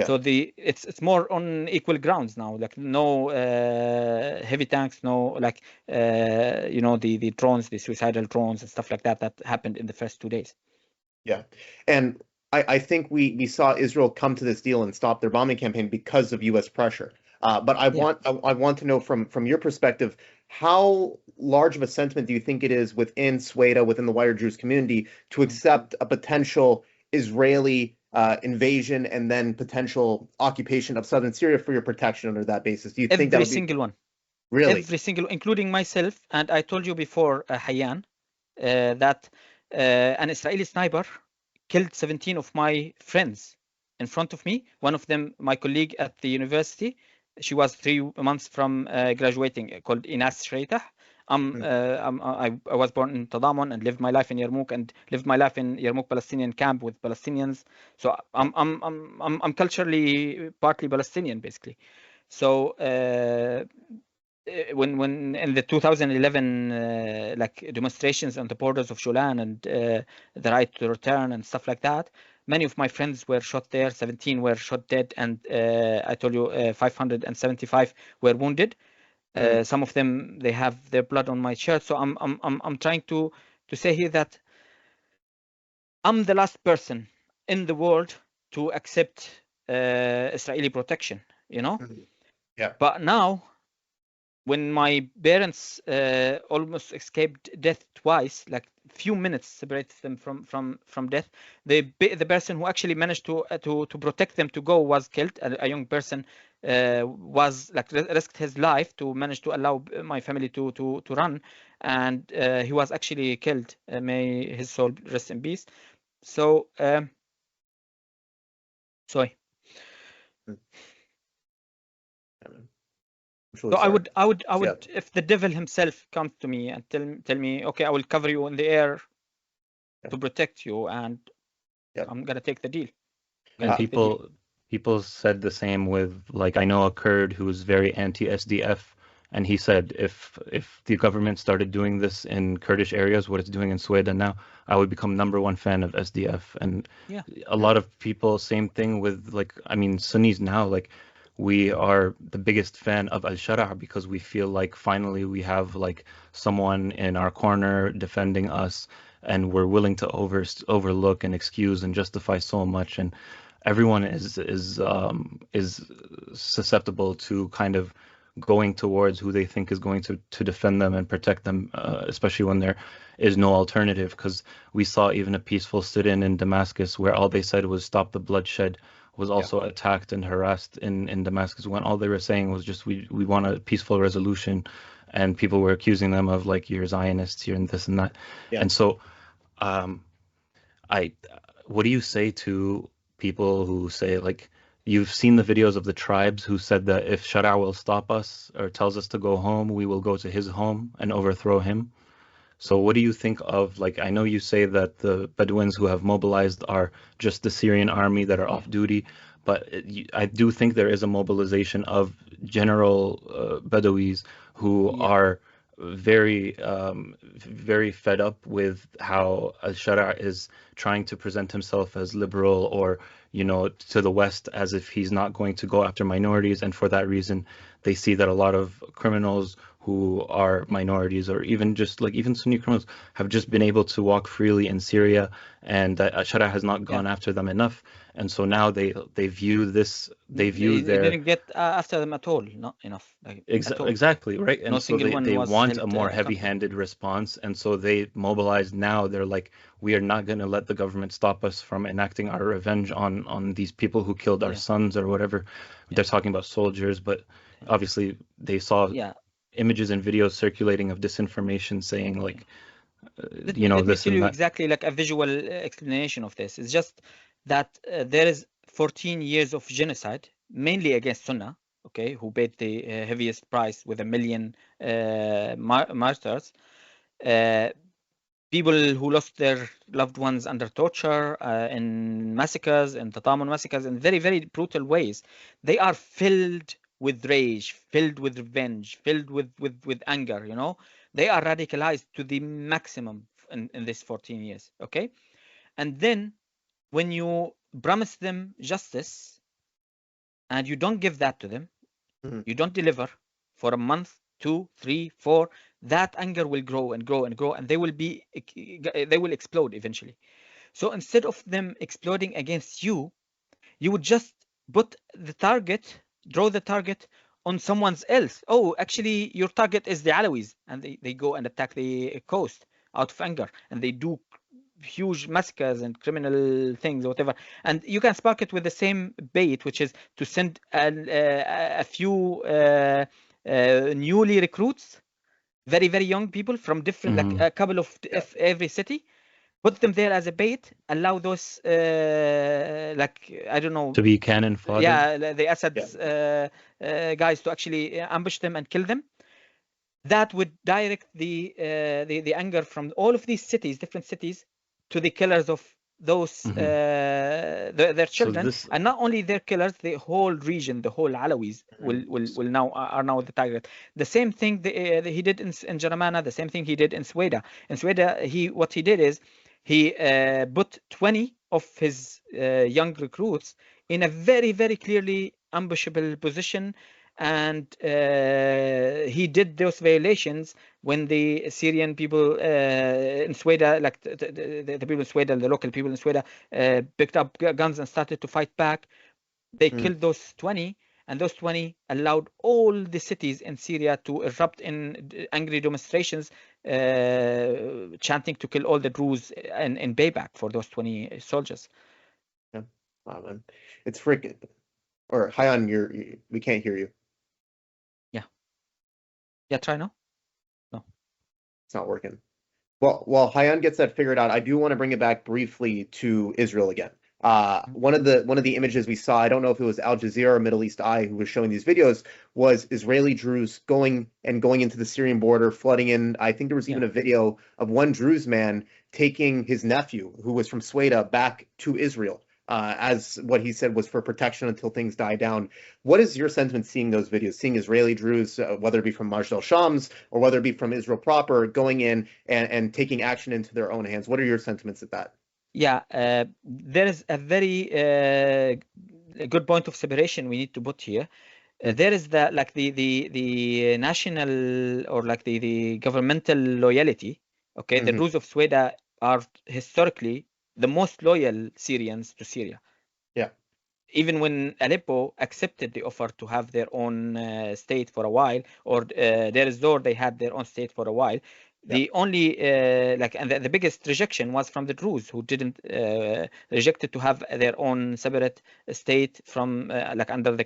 So it's more on equal grounds now, no heavy tanks, no the drones, the suicidal drones and stuff like that happened in the first 2 days. And I think we saw Israel come to this deal and stop their bombing campaign because of U.S. pressure. But I want to know from your perspective, how large of a sentiment do you think it is within Suweida, within the wider Druze community, to accept a potential Israeli invasion and then potential occupation of southern Syria for your protection under that basis? Do you think that every single one? Really? Every single, including myself. And I told you before, Hayyan, that an Israeli sniper killed 17 of my friends in front of me. One of them, my colleague at the university. She was 3 months from graduating, called Inas Shreitah. I was born in Tadamon and lived my life in Yarmouk, and lived my life in Yarmouk Palestinian camp with Palestinians. So I'm culturally partly Palestinian, basically. So when in the 2011 like demonstrations on the borders of Julan and the right to return and stuff like that, many of my friends were shot there. 17 were shot dead, and I told you 575 were wounded. Some of them, they have their blood on my shirt. So I'm trying to say here that I'm the last person in the world to accept Israeli protection, you know. Yeah. But now, when my parents almost escaped death twice, like few minutes separated them from death, the person who actually managed to protect them to go was killed. A young person was like risked his life to manage to allow my family to run, and he was actually killed. May his soul rest in peace. So sorry. So I would, Yeah. if the devil himself comes to me and tell me, okay, I will cover you in the air to protect you, and I'm gonna take the deal. And people said the same with, like, I know a Kurd who was very anti-SDF, and he said if the government started doing this in Kurdish areas, what it's doing in Suweida now, I would become #1 fan of SDF. And a lot of people, same thing with, like, I mean, Sunnis now, like, we are the biggest fan of Al-Shara because we feel like finally we have like someone in our corner defending us, and we're willing to overlook and excuse and justify so much. And everyone is susceptible to kind of going towards who they think is going to defend them and protect them, especially when there is no alternative. Because we saw even a peaceful sit-in in Damascus where all they said was stop the bloodshed, was also attacked and harassed in Damascus, when all they were saying was just we want a peaceful resolution, and people were accusing them of like, you're Zionists, you're this and that. And so what do you say to people who say, like, you've seen the videos of the tribes who said that if Shara will stop us or tells us to go home, we will go to his home and overthrow him? So what do you think of, like, I know you say that the Bedouins who have mobilized are just the Syrian army that are off duty, but I do think there is a mobilization of general Bedouis who are very, very fed up with how Al-Shara is trying to present himself as liberal, or, you know, to the West as if he's not going to go after minorities. And for that reason, they see that a lot of criminals who are minorities, or even just like even Sunni criminals, have just been able to walk freely in Syria, and that Al-Shara has not gone after them enough. And so now they view this, they didn't get after them at all, not enough. Like, exactly, right? And no so they want a more heavy-handed response, and so they mobilize now. They're like, we are not going to let the government stop us from enacting our revenge on these people who killed our sons or whatever. They're talking about soldiers, but obviously they saw images and videos circulating of disinformation saying, like, you know, this and that. Exactly, like a visual explanation of this. It's just that there is 14 years of genocide, mainly against Sunnah, okay, who paid the heaviest price with 1 million martyrs. People who lost their loved ones under torture, in massacres, in Tatamun massacres, in very, very brutal ways. They are filled with rage, filled with revenge, filled with anger, you know. They are radicalized to the maximum in this 14 years, okay? And then when you promise them justice and you don't give that to them, you don't deliver for a month, 2, 3, 4, that anger will grow and grow and grow, and they will explode eventually. So instead of them exploding against you, you would just put the target, draw the target on someone else. Oh, actually, your target is the Alawis, and they go and attack the coast out of anger, and they do huge massacres and criminal things or whatever. And you can spark it with the same bait, which is to send a few newly recruits, very, very young people from different, like a couple of every city, put them there as a bait, allow those like, I don't know, to be cannon fodder. Yeah, the Assad's guys to actually ambush them and kill them. That would direct the anger from all of these cities, different cities, to the killers of those their So children, this, and not only their killers, the whole region, the whole Alawis will now are now the target. The same thing he did in Jaramana, the same thing he did in Suweida. In Suweida, what he did is he put 20 of his young recruits in a very, very clearly ambushable position, and he did those violations when the Syrian people in Suweida, like the people in Suweida, the local people in Suweida, picked up guns and started to fight back. They killed those 20, and those 20 allowed all the cities in Syria to erupt in angry demonstrations, chanting to kill all the Druze in payback for those 20 soldiers. Yeah. Wow, man. It's freaking. Or Hayan, we can't hear you. Yeah, try now. No, it's not working. Well, while Hayan gets that figured out, I do want to bring it back briefly to Israel again. One of the images we saw, I don't know if it was Al Jazeera or Middle East Eye who was showing these videos, was Israeli Druze going into the Syrian border, flooding in. I think there was even a video of one Druze man taking his nephew, who was from Suweida, back to Israel, as what he said was for protection until things die down. What is your sentiment seeing those videos, seeing Israeli Druze, whether it be from Majd al-Shams or whether it be from Israel proper, going in and taking action into their own hands? What are your sentiments at that? Yeah, there is a very good point of separation we need to put here. There is the national or the governmental loyalty. Okay, the Druze of Suweida are historically the most loyal Syrians to Syria. Yeah. Even when Aleppo accepted the offer to have their own state for a while, or Deir ez-Zor, they had their own state for a while. The only and the biggest rejection was from the Druze, who didn't rejected to have their own separate state from under the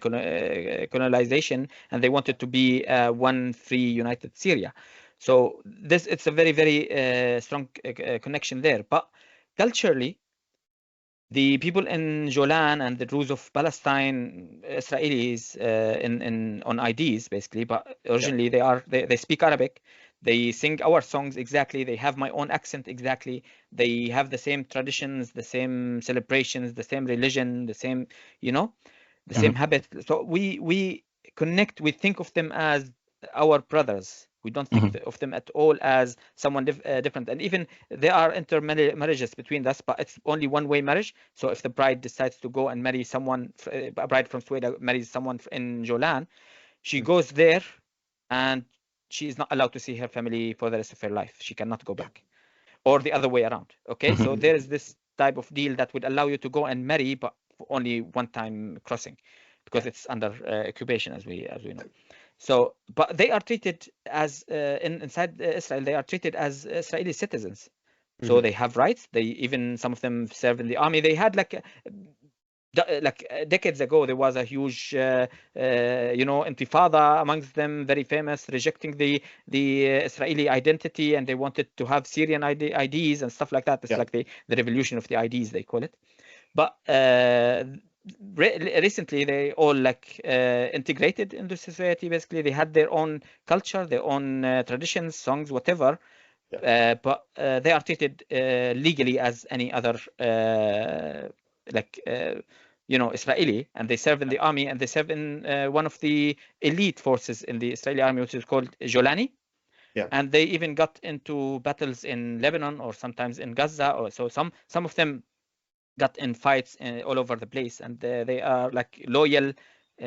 colonization, and they wanted to be one free united Syria. So it's a very, very strong connection there. But culturally, the people in Jolan and the Druze of Palestine, Israelis on IDs basically, but originally they speak Arabic. They sing our songs exactly. They have my own accent exactly. They have the same traditions, the same celebrations, the same religion, the same, the same habits. So we connect. We think of them as our brothers. We don't think of them at all as someone different. And even there are intermarriages between us, but it's only one-way marriage. So if the bride decides to go and marry someone, a bride from Suweida marries someone in Jolan, she goes there and she is not allowed to see her family for the rest of her life. She cannot go back, or the other way around. Okay, so there is this type of deal that would allow you to go and marry, but only one time crossing, because it's under occupation, as we know. So, but they are treated as inside Israel. They are treated as Israeli citizens. So they have rights. They even, some of them serve in the army. They had decades ago, there was a huge intifada amongst them, very famous, rejecting the Israeli identity, and they wanted to have Syrian IDs and stuff like that. It's like the revolution of the IDs, they call it. But recently they all integrated into society. Basically, they had their own culture, their own traditions, songs, whatever. But they are treated legally as any other Israeli, and they serve in the army, and they serve in one of the elite forces in the Israeli army, which is called Jolani. And they even got into battles in Lebanon or sometimes in Gaza, or so some of them got in fights all over the place, and they are loyal,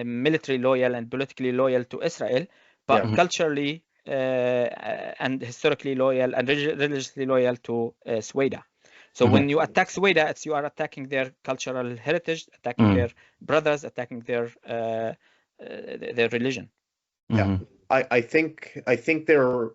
military loyal and politically loyal to Israel, but culturally and historically loyal and religiously loyal to Suweida. So when you attack Suweida, you are attacking their cultural heritage, attacking their brothers, attacking their religion. Yeah. I think there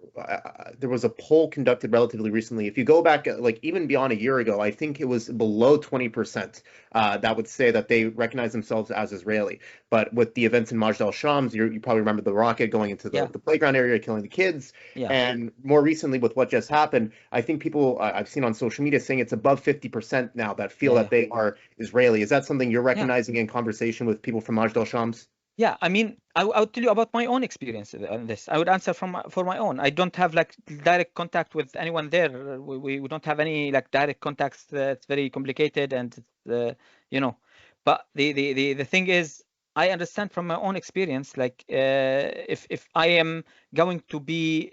was a poll conducted relatively recently. If you go back even beyond a year ago, I think it was below 20% that would say that they recognize themselves as Israeli. But with the events in Majd al-Shams, you probably remember the rocket going into the playground area, killing the kids. And more recently with what just happened, I think people I've seen on social media saying it's above 50% now that feel that they are Israeli. Is that something you're recognizing in conversation with people from Majd al-Shams? Yeah, I mean, I would tell you about my own experience on this. I would answer for my own. I don't have like direct contact with anyone there. We don't have any like direct contacts. It's very complicated, and you know. But the thing is, I understand from my own experience. Like, if I am going to be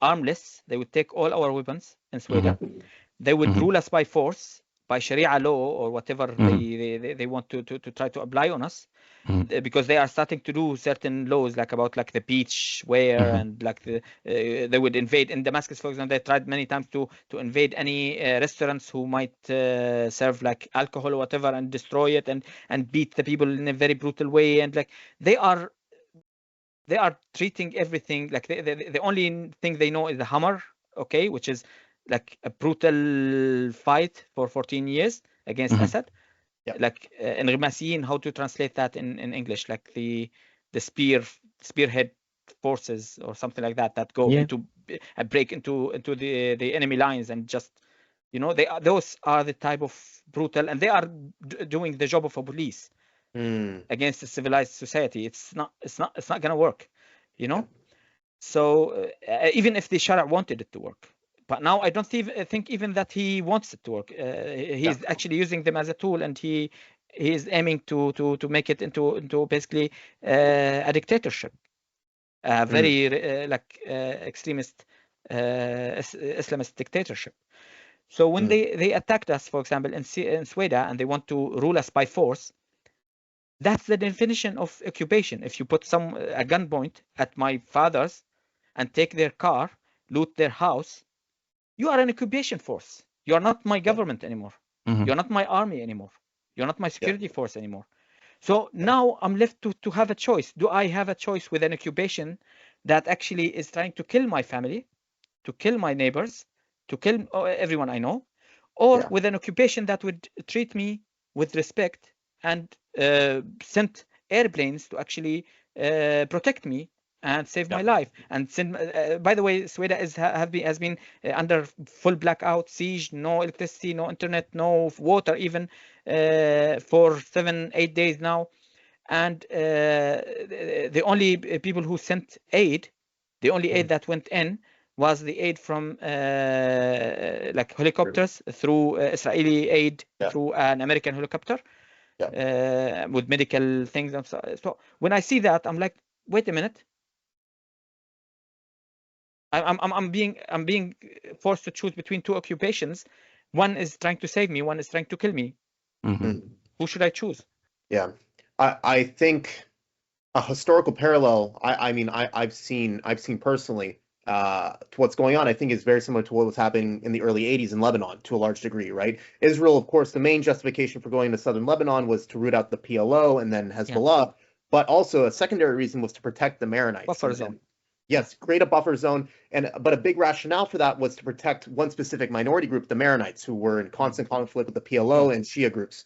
armless, they would take all our weapons in Suweida. They would rule us by force, by Sharia law or whatever they want to try to apply on us, because they are starting to do certain laws like about like the beach wear and like they would invade in Damascus, for example. They tried many times to invade any restaurants who might serve like alcohol or whatever and destroy it and beat the people in a very brutal way. And like they are treating everything like the only thing they know is the hammer, okay, which is like a brutal fight for 14 years against Assad. Yeah. Like in Ramassiyin, how to translate that in English, like the spearhead forces or something like that that go into break into the enemy lines and just, you know, those are the type of brutal, and they are doing the job of a police against a civilized society. It's not gonna work, you know. So even if the Shara wanted it to work, but now I don't think even that he wants it to work. He's actually using them as a tool, and he is aiming to make it into basically a dictatorship, a very like extremist Islamist dictatorship. So when they attacked us, for example, in Suweida, and they want to rule us by force, that's the definition of occupation. If you put a gunpoint at my fathers and take their car, loot their house, you are an occupation force. You are not my government anymore. You're not my army anymore. You're not my security force anymore. So now I'm left to have a choice. Do I have a choice with an occupation that actually is trying to kill my family, to kill my neighbors, to kill everyone I know, or with an occupation that would treat me with respect and send airplanes to actually protect me and save my life? And send, by the way, Suweida has been under full blackout, siege, no electricity, no internet, no water even for 7-8 days now. And the only people who sent aid, the only aid that went in was the aid from like helicopters through Israeli aid through an American helicopter with medical things. And so when I see that, I'm like, wait a minute. I'm being forced to choose between two occupations. One is trying to save me, one is trying to kill me. Who should I choose? Yeah, I think a historical parallel. I mean, I've seen personally to what's going on. I think is very similar to what was happening in the early '80s in Lebanon to a large degree, right? Israel, of course, the main justification for going to southern Lebanon was to root out the PLO and then Hezbollah, but also a secondary reason was to protect the Maronites. Buffer zone. Yes, create a buffer zone, but a big rationale for that was to protect one specific minority group, the Maronites, who were in constant conflict with the PLO and Shia groups.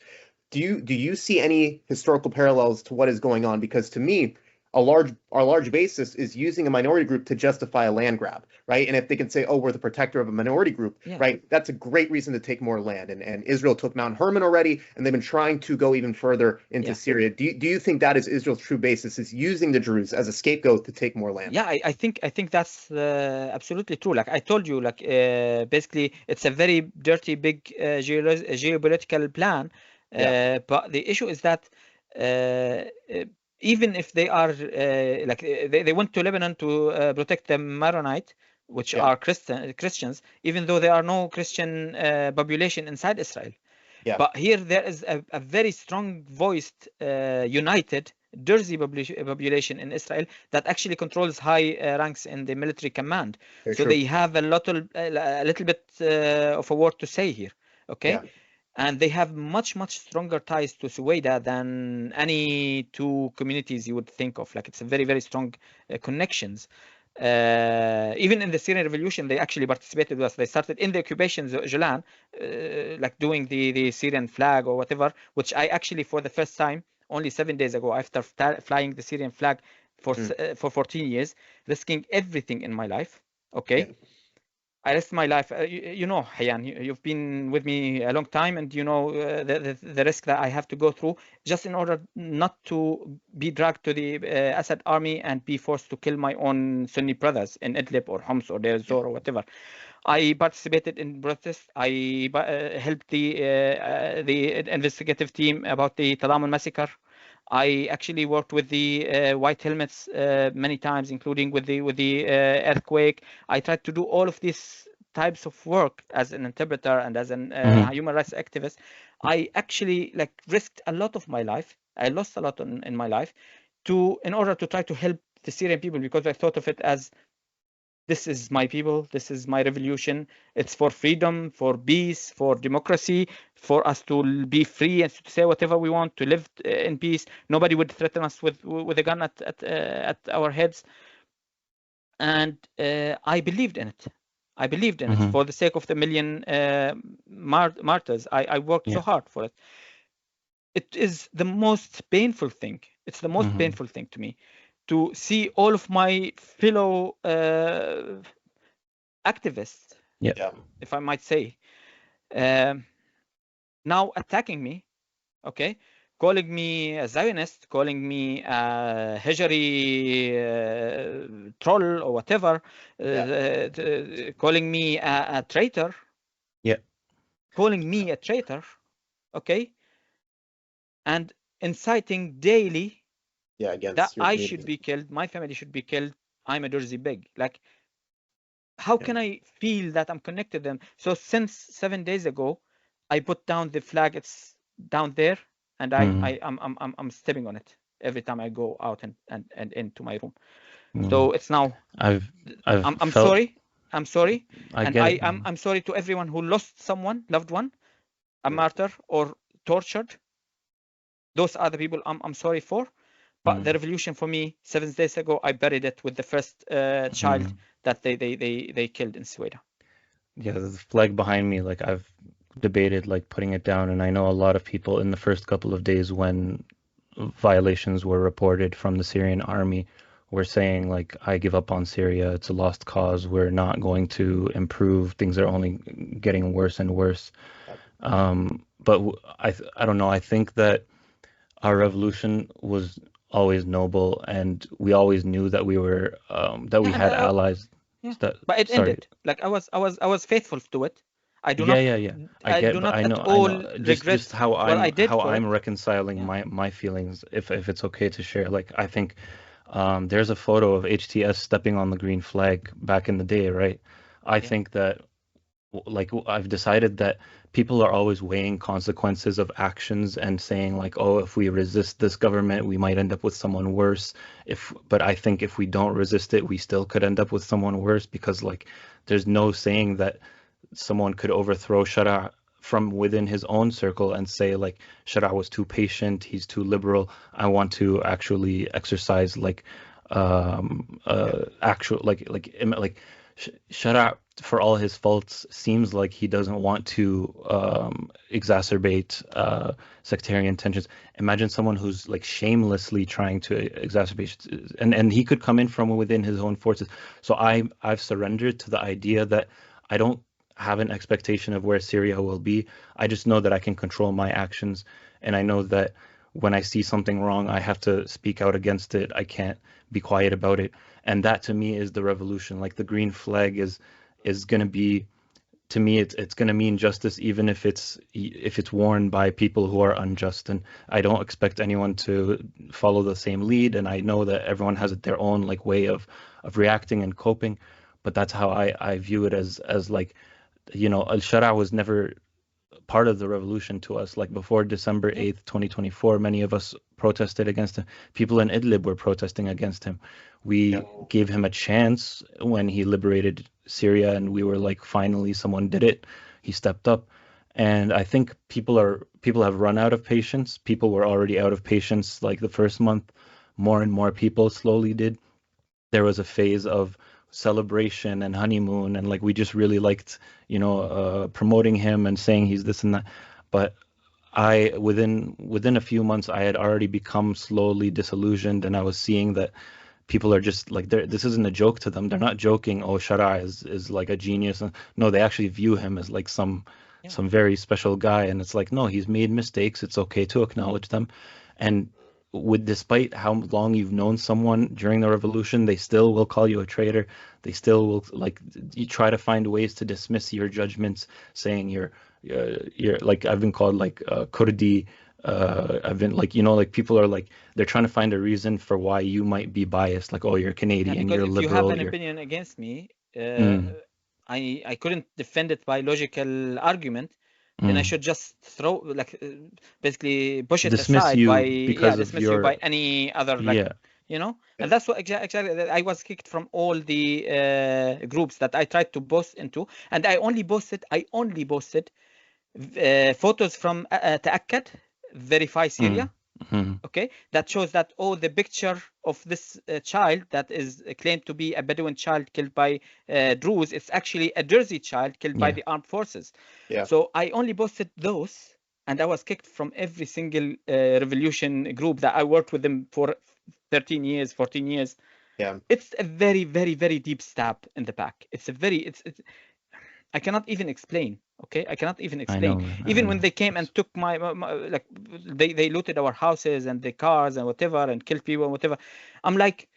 Do you see any historical parallels to what is going on? Because to me, our large basis is using a minority group to justify a land grab, right? And if they can say, oh, we're the protector of a minority group, right? That's a great reason to take more land. And Israel took Mount Hermon already, and they've been trying to go even further into Syria. Do you think that is Israel's true basis, is using the Druze as a scapegoat to take more land? Yeah, I think that's absolutely true. Like I told you, like basically it's a very dirty, big geopolitical plan. But the issue is that even if they are like they went to Lebanon to protect the Maronite, which are Christians, even though there are no Christian population inside Israel. But here there is a very strong voiced, united Druze population in Israel that actually controls high ranks in the military command. So they have a little bit of a word to say here. Okay. And they have much stronger ties to Suweida than any two communities you would think of. Like it's a very, very strong connections. Even in the Syrian revolution, they actually participated with us. They started in the occupation, Jolan, like doing the Syrian flag or whatever, which I actually, for the first time, only 7 days ago, after flying the Syrian flag for 14 years, risking everything in my life. Okay. I risked my life. You know, Hayan, you've been with me a long time, and you know the risk that I have to go through just in order not to be dragged to the Assad army and be forced to kill my own Sunni brothers in Idlib or Homs or Deir Zor or whatever. I participated in protests. I helped the investigative team about the Tadamun massacre. I actually worked with the white helmets many times, including with the earthquake. I tried to do all of these types of work as an interpreter and as an human rights activist. I actually like risked a lot of my life. I lost a lot in my life in order to try to help the Syrian people, because I thought of it as, this is my people, this is my revolution. It's for freedom, for peace, for democracy, for us to be free and to say whatever we want, to live in peace. Nobody would threaten us with a gun at our heads. And I believed in it. I believed in it for the sake of the million martyrs. I worked so hard for it. It is the most painful thing. It's the most painful thing to me to see all of my fellow activists, if I might say, now attacking me, okay, calling me a Zionist, calling me a hijri troll or whatever, calling me a traitor, calling me a traitor, okay, and inciting daily that I should be killed, my family should be killed, I'm a Druze beg. Like, how can I feel that I'm connected to them? So since 7 days ago, I put down the flag. It's down there, and I'm stepping on it every time I go out and into my room. So it's now. I'm sorry. I'm sorry, and I'm sorry to everyone who lost someone, loved one, a martyr or tortured. Those are the people I'm sorry for. But the revolution for me, 7 days ago, I buried it with the first child that they killed in Suweida. Yeah, there's a flag behind me. Like, I've debated like putting it down, and I know a lot of people in the first couple of days when violations were reported from the Syrian army were saying like, I give up on Syria. It's a lost cause. We're not going to improve. Things are only getting worse and worse. But I don't know. I think that our revolution was always noble, and we always knew that we were that we had allies. But it ended. Like I was faithful to it. I do not. I get, do but not I know, at all just how I'm it. reconciling my feelings. If it's okay to share, like I think there's a photo of HTS stepping on the green flag back in the day, right? I think that like I've decided that people are always weighing consequences of actions and saying like, oh, if we resist this government, we might end up with someone worse. But I think if we don't resist it, we still could end up with someone worse, because like there's no saying that someone could overthrow Shara from within his own circle and say like, Shara was too patient, he's too liberal. I want to actually exercise like actual like Shara, for all his faults, seems like he doesn't want to exacerbate sectarian tensions. Imagine someone who's like shamelessly trying to exacerbate, and he could come in from within his own forces. So I've surrendered to the idea that I don't have an expectation of where Syria will be. I just know that I can control my actions, and I know that when I see something wrong, I have to speak out against it. I can't be quiet about it. And that to me is the revolution. Like the green flag is going to be, to me, it's going to mean justice, even if it's worn by people who are unjust. And I don't expect anyone to follow the same lead. And I know that everyone has their own like way of reacting and coping. But that's how I view it, as like, you know, Al-Shara was never part of the revolution to us. Like before December 8th, 2024, many of us protested against him. People in Idlib were protesting against him. We gave him a chance when he liberated Syria, and we were like, finally someone did it. He stepped up. And I think people have run out of patience. People were already out of patience like the first month. More and more people slowly did. There was a phase of celebration and honeymoon, and like we just really liked, you know, promoting him and saying he's this and that. But within a few months, I had already become slowly disillusioned, and I was seeing that people are just like, this isn't a joke to them. They're not joking. Oh, Shara is like a genius. No, they actually view him as like some very special guy. And it's like, no, he's made mistakes. It's okay to acknowledge them. And despite how long you've known someone during the revolution, they still will call you a traitor. They still will, like, you try to find ways to dismiss your judgments, saying you're like, I've been called like Kurdi. I've been like, like people are like, they're trying to find a reason for why you might be biased. Like, oh, you're Canadian, because you're if liberal. you have an opinion against me, Mm, I couldn't defend it by logical argument. Then I should just throw, like, basically push it dismiss aside by, you because of dismiss you by your, any other, like, yeah. and that's what exactly I was kicked from all the groups that I tried to post into, and I only posted photos from تأكد, verify Syria. Okay, that shows that, oh, the picture of this child that is claimed to be a Bedouin child killed by Druze, it's actually a Druze child killed by the armed forces. So I only posted those, and I was kicked from every single revolution group that I worked with them for 13 years, 14 years. It's a very, very, very deep stab in the back. It's a very, it's I cannot even explain. Okay, I cannot even explain. I know, even when they came and took my like, they looted our houses and the cars and whatever, and killed people and whatever. I'm like,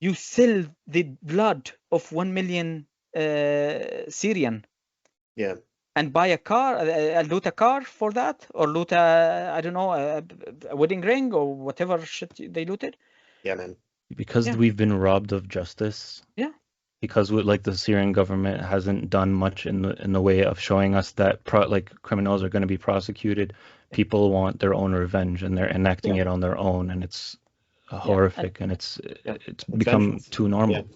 you sell the blood of 1 million Syrian, and buy a car, loot a car for that, or loot I don't know, a wedding ring or whatever shit they looted. Man. Because we've been robbed of justice. Because like the Syrian government hasn't done much in the way of showing us that like criminals are going to be prosecuted. People want their own revenge, and they're enacting it on their own, and it's horrific, and it's become too normal.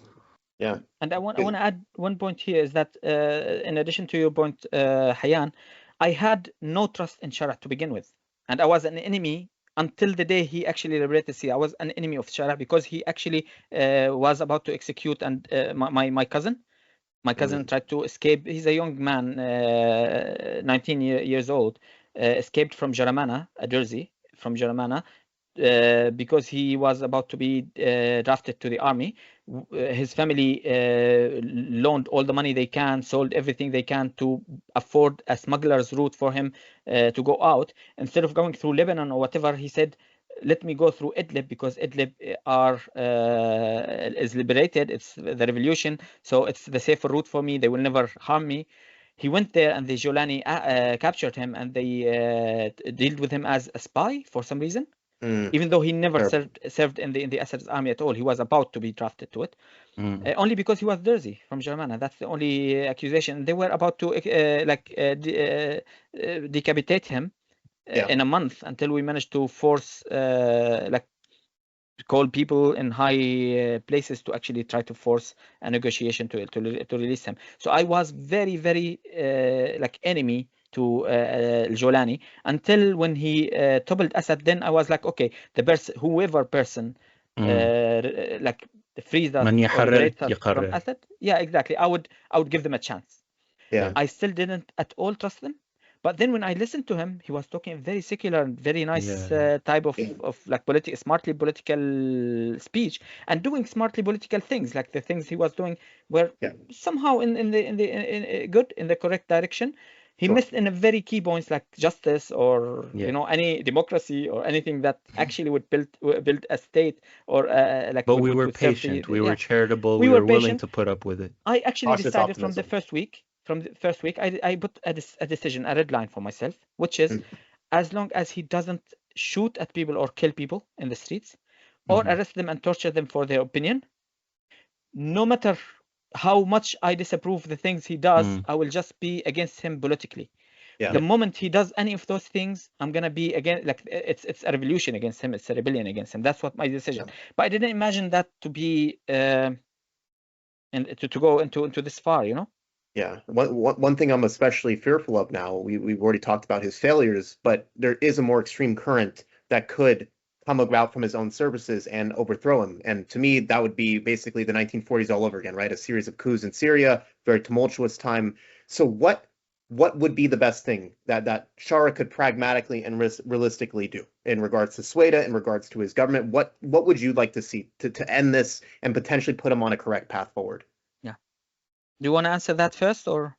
And I want to add one point here, is that in addition to your point, Hayan, I had no trust in Shara to begin with, and I was an enemy until the day he actually liberated Syria. I was an enemy of Shara because he actually was about to execute, and my cousin. My cousin tried to escape. He's a young man, 19 years old, escaped from Jaramana, Jersey, from Jaramana, because he was about to be drafted to the army. His family loaned all the money they can, sold everything they can to afford a smuggler's route for him to go out. Instead of going through Lebanon or whatever, he said, let me go through Idlib, because Idlib is liberated. It's the revolution, so it's the safer route for me. They will never harm me. He went there, and the Jolani captured him, and they dealt with him as a spy for some reason. Even though he never served in the Assad's army at all. He was about to be drafted to it, only because he was Jersey from Germany. That's the only accusation. They were about to decapitate him in a month, until we managed to force call people in high places to actually try to force a negotiation to release him. So I was very, very enemy to Al-Jolani, until when he toppled Assad. Then I was like, okay, whoever person frees us or liberates us from Assad, exactly, I would give them a chance. I still didn't at all trust them. But then when I listened to him, he was talking very secular and very nice type of like smartly political speech, and doing smartly political things. Like the things he was doing were somehow in the correct direction. He missed in a very key points, like justice, or any democracy, or anything that actually would build a state, or But we were patient. We were charitable. We were willing to put up with it. I actually decided from the first week. I put a decision, a red line for myself, which is, as long as he doesn't shoot at people or kill people in the streets, or arrest them and torture them for their opinion, no matter how much I disapprove the things he does, I will just be against him politically. The moment he does any of those things, I'm gonna be again, like, it's a revolution against him. It's a rebellion against him. That's what my decision. But I didn't imagine that to be and to go into this far, One thing I'm especially fearful of now, we've already talked about his failures, but there is a more extreme current that could come about from his own services and overthrow him. And to me, that would be basically the 1940s all over again, right? A series of coups in Syria, very tumultuous time. So what what would be the best thing that Shara could pragmatically and realistically do in regards to Suweida, in regards to his government? What would you like to see to end this and potentially put him on a correct path forward? Yeah. Do you want to answer that first, or?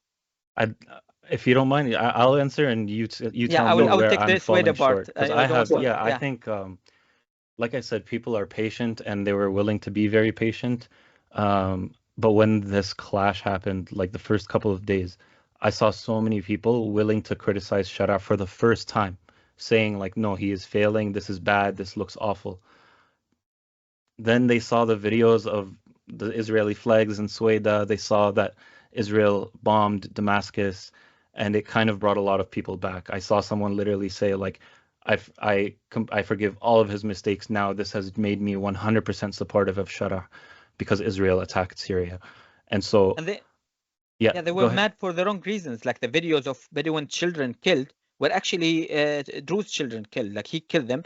If you don't mind, I'll answer, and you tell me I will where take I'm the Suwayda falling part. short. Because I don't have, want to- I think, like I said, people are patient, and they were willing to be very patient. But when this clash happened, like the first couple of days, I saw so many people willing to criticize Shara for the first time, saying like, no, he is failing. This is bad. This looks awful. Then they saw the videos of the Israeli flags in Suweida. They saw that Israel bombed Damascus, and it kind of brought a lot of people back. I saw someone literally say like, I forgive all of his mistakes now. This has made me 100% supportive of Shara because Israel attacked Syria. And so, And they, yeah, they go were ahead. mad for the wrong reasons. Like the videos of Bedouin children killed were actually Druze children killed. Like he killed them,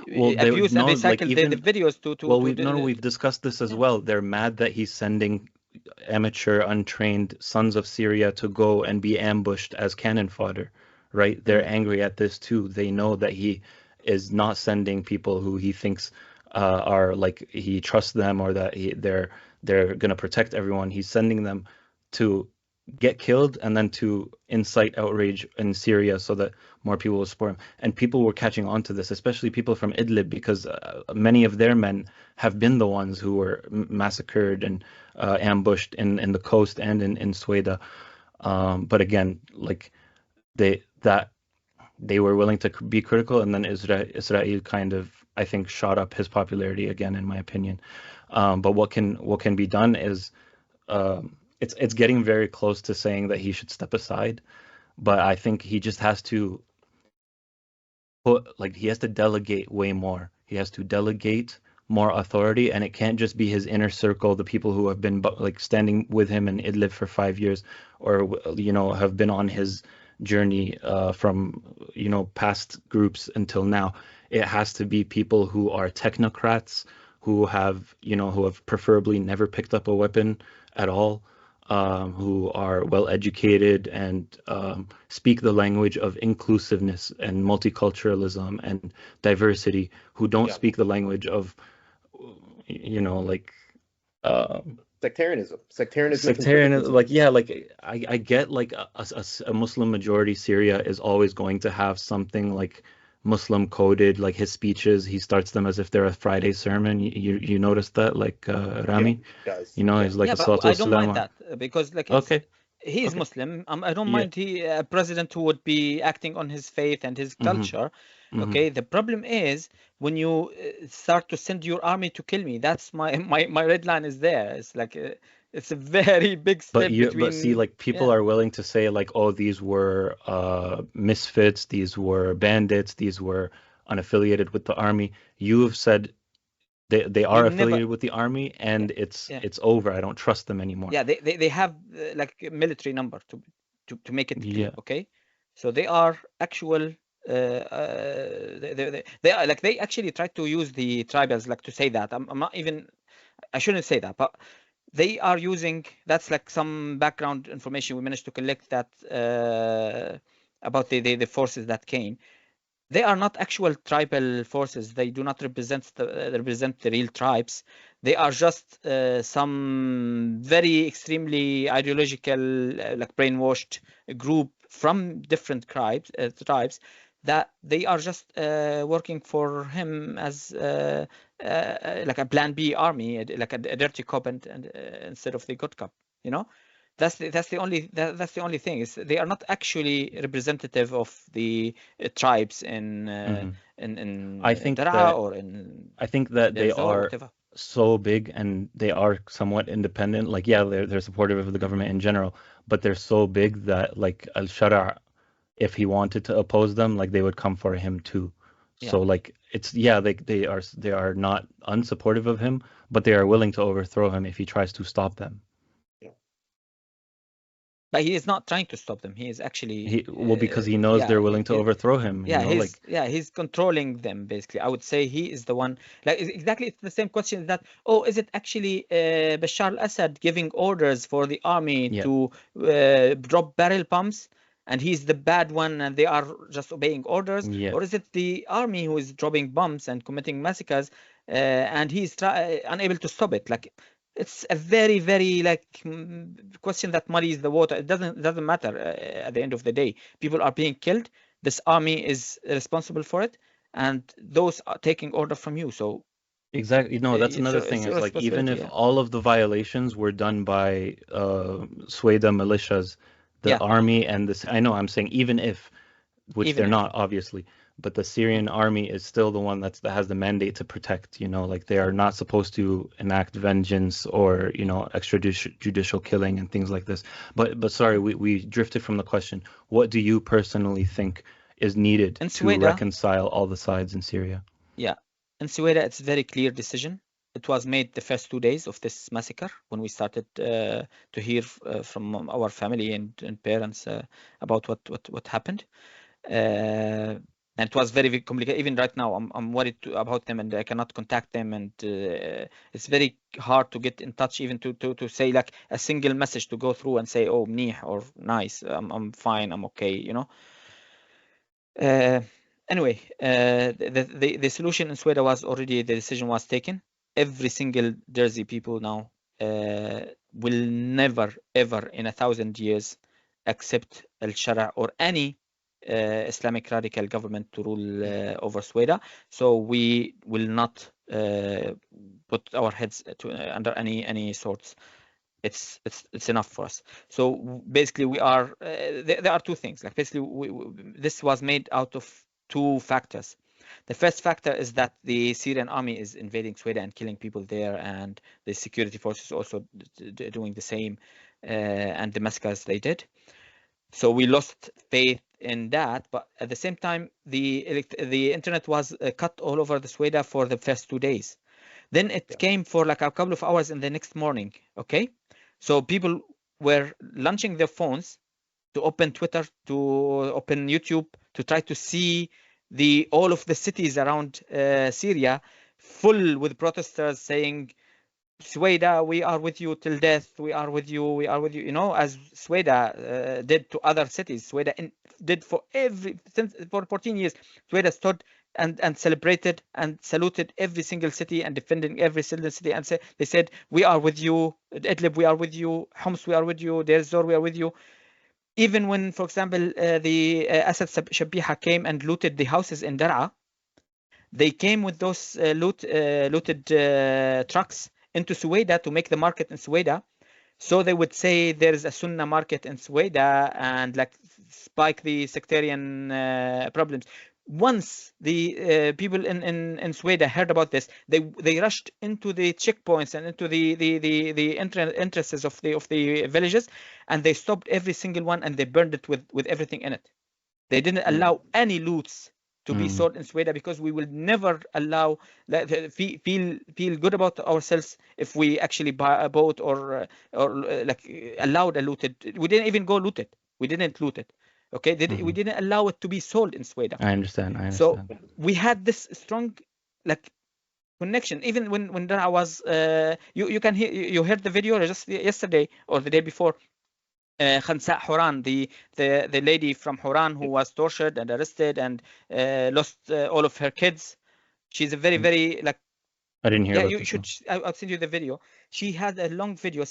Well, they abused, and no, they like cycled the even videos well, to we've discussed this as yeah. well. They're mad that he's sending amateur, untrained sons of Syria to go and be ambushed as cannon fodder, right? They're angry at this too. They know that he is not sending people who he thinks are like he trusts them or that they're gonna protect everyone. He's sending them to get killed and then to incite outrage in Syria so that more people will support him. And people were catching on to this, especially people from Idlib, because many of their men have been the ones who were massacred and ambushed in the coast and in Suweida. But again, like they were willing to be critical, and then Israel kind of, I think, shot up his popularity again, in my opinion. But what can be done is it's getting very close to saying that he should step aside, but I think he just has to he has to delegate way more. He has to delegate more authority, and it can't just be his inner circle, the people who have been like standing with him in Idlib for 5 years, or have been on his journey from past groups until now. It has to be people who are technocrats, who have preferably never picked up a weapon at all, who are well educated and speak the language of inclusiveness and multiculturalism and diversity, who don't Yeah. speak the language of Sectarianism. sectarian. Like, yeah, like I get like a Muslim majority Syria is always going to have something like Muslim coded, like his speeches, he starts them as if they're a Friday sermon. You notice that, like Rami, Does. he's like Yeah, a but salatu I don't mind wassalam. that because like Okay, he is okay, Muslim. I don't yeah, mind a president who would be acting on his faith and his culture. Okay, the problem is when you start to send your army to kill me. That's my red line is there. It's like it's a very big But step see, between like people are willing to say like, oh, these were misfits, these were bandits, these were unaffiliated with the army. You've said they are we never affiliated with the army, and yeah it's over. I don't trust them anymore. yeah they have like a military number to make it clear. Yeah. Okay, so they are actual they are like they actually try to use the tribals like to say that I'm not even I shouldn't say that, but they are using that's like some background information we managed to collect that about the forces that came. They are not actual tribal forces. They do not represent the real tribes. They are just some very extremely ideological, like brainwashed group from different tribes that they are just working for him as like a Plan B army, like a dirty cop and instead of the good cop. You know, that's the only thing is they are not actually representative of the tribes in I think Daraa or in they Deir Zor or are whatever. so big, and they are somewhat independent. Like, yeah, they're supportive of the government in general, but they're so big that like Al-Shara, if he wanted to oppose them, like they would come for him too. So Yeah. like it's they are not unsupportive of him, but they are willing to overthrow him if he tries to stop them. But he is not trying to stop them. He is actually Because he knows they're willing to overthrow him, he's controlling them basically. I would say he is the one. Like exactly, it's the same question that is it actually Bashar al-Assad giving orders for the army Yeah. to drop barrel bombs and he's the bad one and they are just obeying orders? Yeah. Or is it the army who is dropping bombs and committing massacres, and he's unable to stop it? Like, it's a very, very question that muddies the water. It doesn't matter at the end of the day. People are being killed. This army is responsible for it, and those are taking order from you. So Exactly. No, that's another it's thing. your Is like even responsibility. if Yeah. all of the violations were done by Suweida militias, the Yeah. army and this, I know I'm saying even if, which Even they're if. not obviously, but the Syrian army is still the one that has the mandate to protect, like they are not supposed to enact vengeance or, extrajudicial killing and things like this. But sorry, we drifted from the question. What do you personally think is needed In to Suweida, reconcile all the sides in Syria? yeah, in Suweida, it's a very clear decision. It was made the first 2 days of this massacre when we started to hear from our family and parents about what happened. And it was very, very complicated. Even right now, I'm worried about them, and I cannot contact them, and it's very hard to get in touch, even to say like a single message to go through and say, oh, منيح or nice, I'm fine, I'm okay, Anyway, the solution in Sweden was already, the decision was taken. Every single Jersey people now will never, ever in 1,000 years accept Al-Shara or any Islamic radical government to rule over Sweden. So we will not put our heads under any sorts. It's enough for us. So basically, we are there are two things. Like basically, this was made out of two factors. The first factor is that the Syrian army is invading Sweden and killing people there, and the security forces also doing the same, and the massacres they did. So we lost faith in that, but at the same time, the internet was cut all over the Sweden for the first 2 days. Then it came for like a couple of hours in the next morning. Okay, so people were launching their phones to open Twitter, to open YouTube, to try to see all of the cities around Syria full with protesters saying, Suweida, we are with you till death. We are with you. We are with you. As Suweida did to other cities. Suweida did for for 14 years. Suweida stood and celebrated and saluted every single city and defending every single city, and they said, we are with you. Idlib, we are with you. Homs, we are with you. Deir ez-Zor, we are with you. Even when, for example, the Assad Shabiha came and looted the houses in Dar'a, they came with those looted trucks into Suweida to make the market in Suweida. So they would say there's a Sunnah market in Suweida and like spike the sectarian problems. Once the people in Suweida heard about this, they rushed into the checkpoints and into the entrances of the villages, and they stopped every single one and they burned it with everything in it. They didn't allow any loots to be sold in Sweden, because we will never allow feel good about ourselves if we actually buy a boat or like allowed a looted. We didn't even go loot it. We didn't loot it. Okay, we didn't allow it to be sold in Sweden. I understand. So we had this strong like connection. Even when Dara was you can hear, you heard the video just yesterday or the day before. Khansa Horan, the lady from Horan who was tortured and arrested and lost all of her kids. She's a very, very like. I didn't hear. Yeah, about you this should. I'll send you the video. She had a long video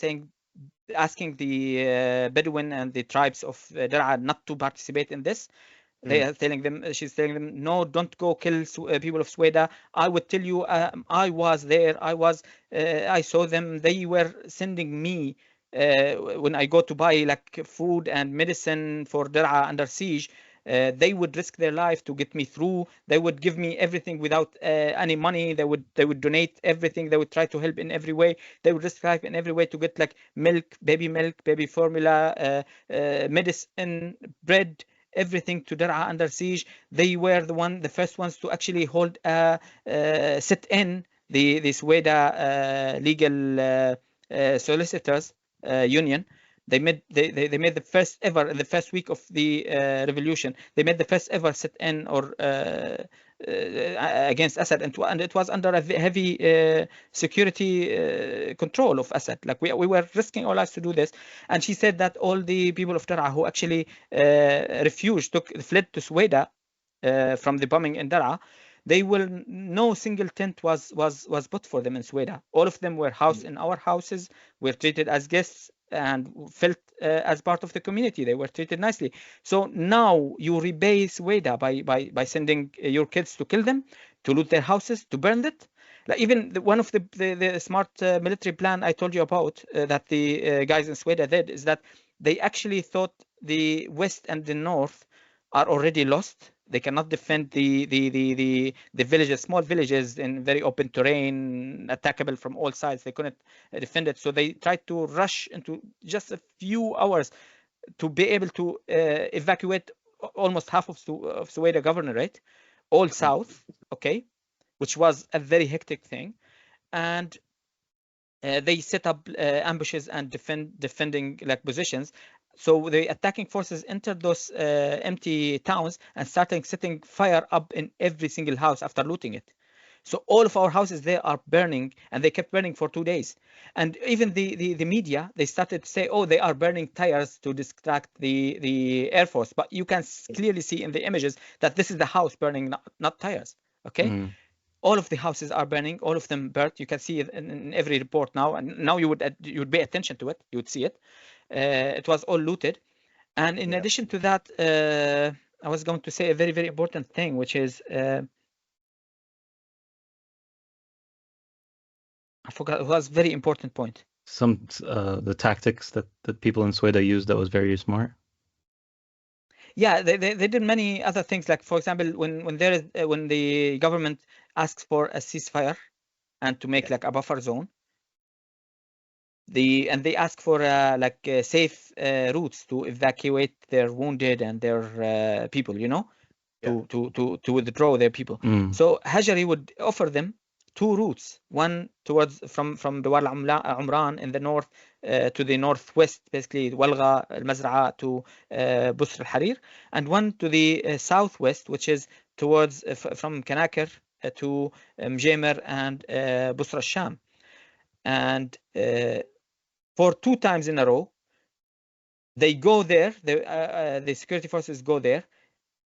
asking the Bedouin and the tribes of Dar'a not to participate in this. They are telling them, she's telling them, no, don't go kill people of Suweida. I would tell you, I was there. I saw them. They were sending me when I go to buy like food and medicine for Dar'a under siege. They would risk their life to get me through. They would give me everything without any money. They would donate everything. They would try to help in every way. They would risk life in every way to get like milk, baby formula, medicine, bread, everything to Dar'a under siege. They were the first ones to actually hold a sit-in, the Suweida legal solicitors union. They made the first ever, in the first week of the revolution, they made the first ever sit-in or against Assad, and it was under a heavy security control of Assad. Like we were risking our lives to do this. And she said that all the people of Daraa who actually fled to Suweida from the bombing in Daraa, no single tent was put for them in Suweida. All of them were housed in our houses, were treated as guests, and felt as part of the community. They were treated nicely. So now you repay Suweida by sending your kids to kill them, to loot their houses, to burn it. Like even one of the smart military plan I told you about that the guys in Suweida did is that they actually thought the west and the north are already lost. They cannot defend the villages, small villages in very open terrain, attackable from all sides. They couldn't defend it, so they tried to rush into just a few hours to be able to evacuate almost half of Suweida governorate, all south, okay, which was a very hectic thing, and they set up ambushes and defending like positions. So the attacking forces entered those empty towns and started setting fire up in every single house after looting it. So all of our houses there are burning, and they kept burning for 2 days. And even the media, they started to say, oh, they are burning tires to distract the Air Force. But you can clearly see in the images that this is the house burning, not tires, okay? All of the houses are burning, all of them burnt. You can see it in every report now, and now you would pay attention to it. You would see it. It was all looted. And in addition to that, I was going to say a very, very important thing, which is I forgot. It was a very important point. The tactics that people in Suweida used that was very smart. Yeah, they did many other things. Like for example, when the government asks for a ceasefire and to make like a buffer zone, they ask for safe routes to evacuate their wounded and their people, to withdraw their people. So Hajari would offer them 2 routes, one towards from Dawar al-Umran in the north to the northwest, basically Walgha al-Mazra'a to Busr al-Harir, and one to the southwest, which is towards from Kanakir to Mjamir and Busr al-Sham. And for 2 times in a row, they go there, the security forces go there,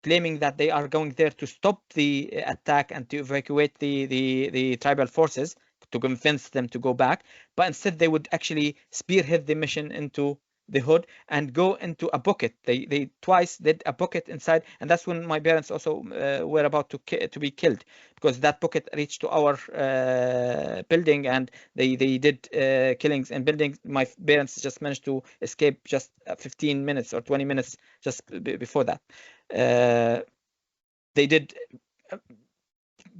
claiming that they are going there to stop the attack and to evacuate the tribal forces, to convince them to go back. But instead, they would actually spearhead the mission into the hood and go into a bucket. They twice did a bucket inside, and that's when my parents also were about to be killed, because that bucket reached to our building, and they did killings in buildings. My parents just managed to escape just 15 minutes or 20 minutes just before that. They did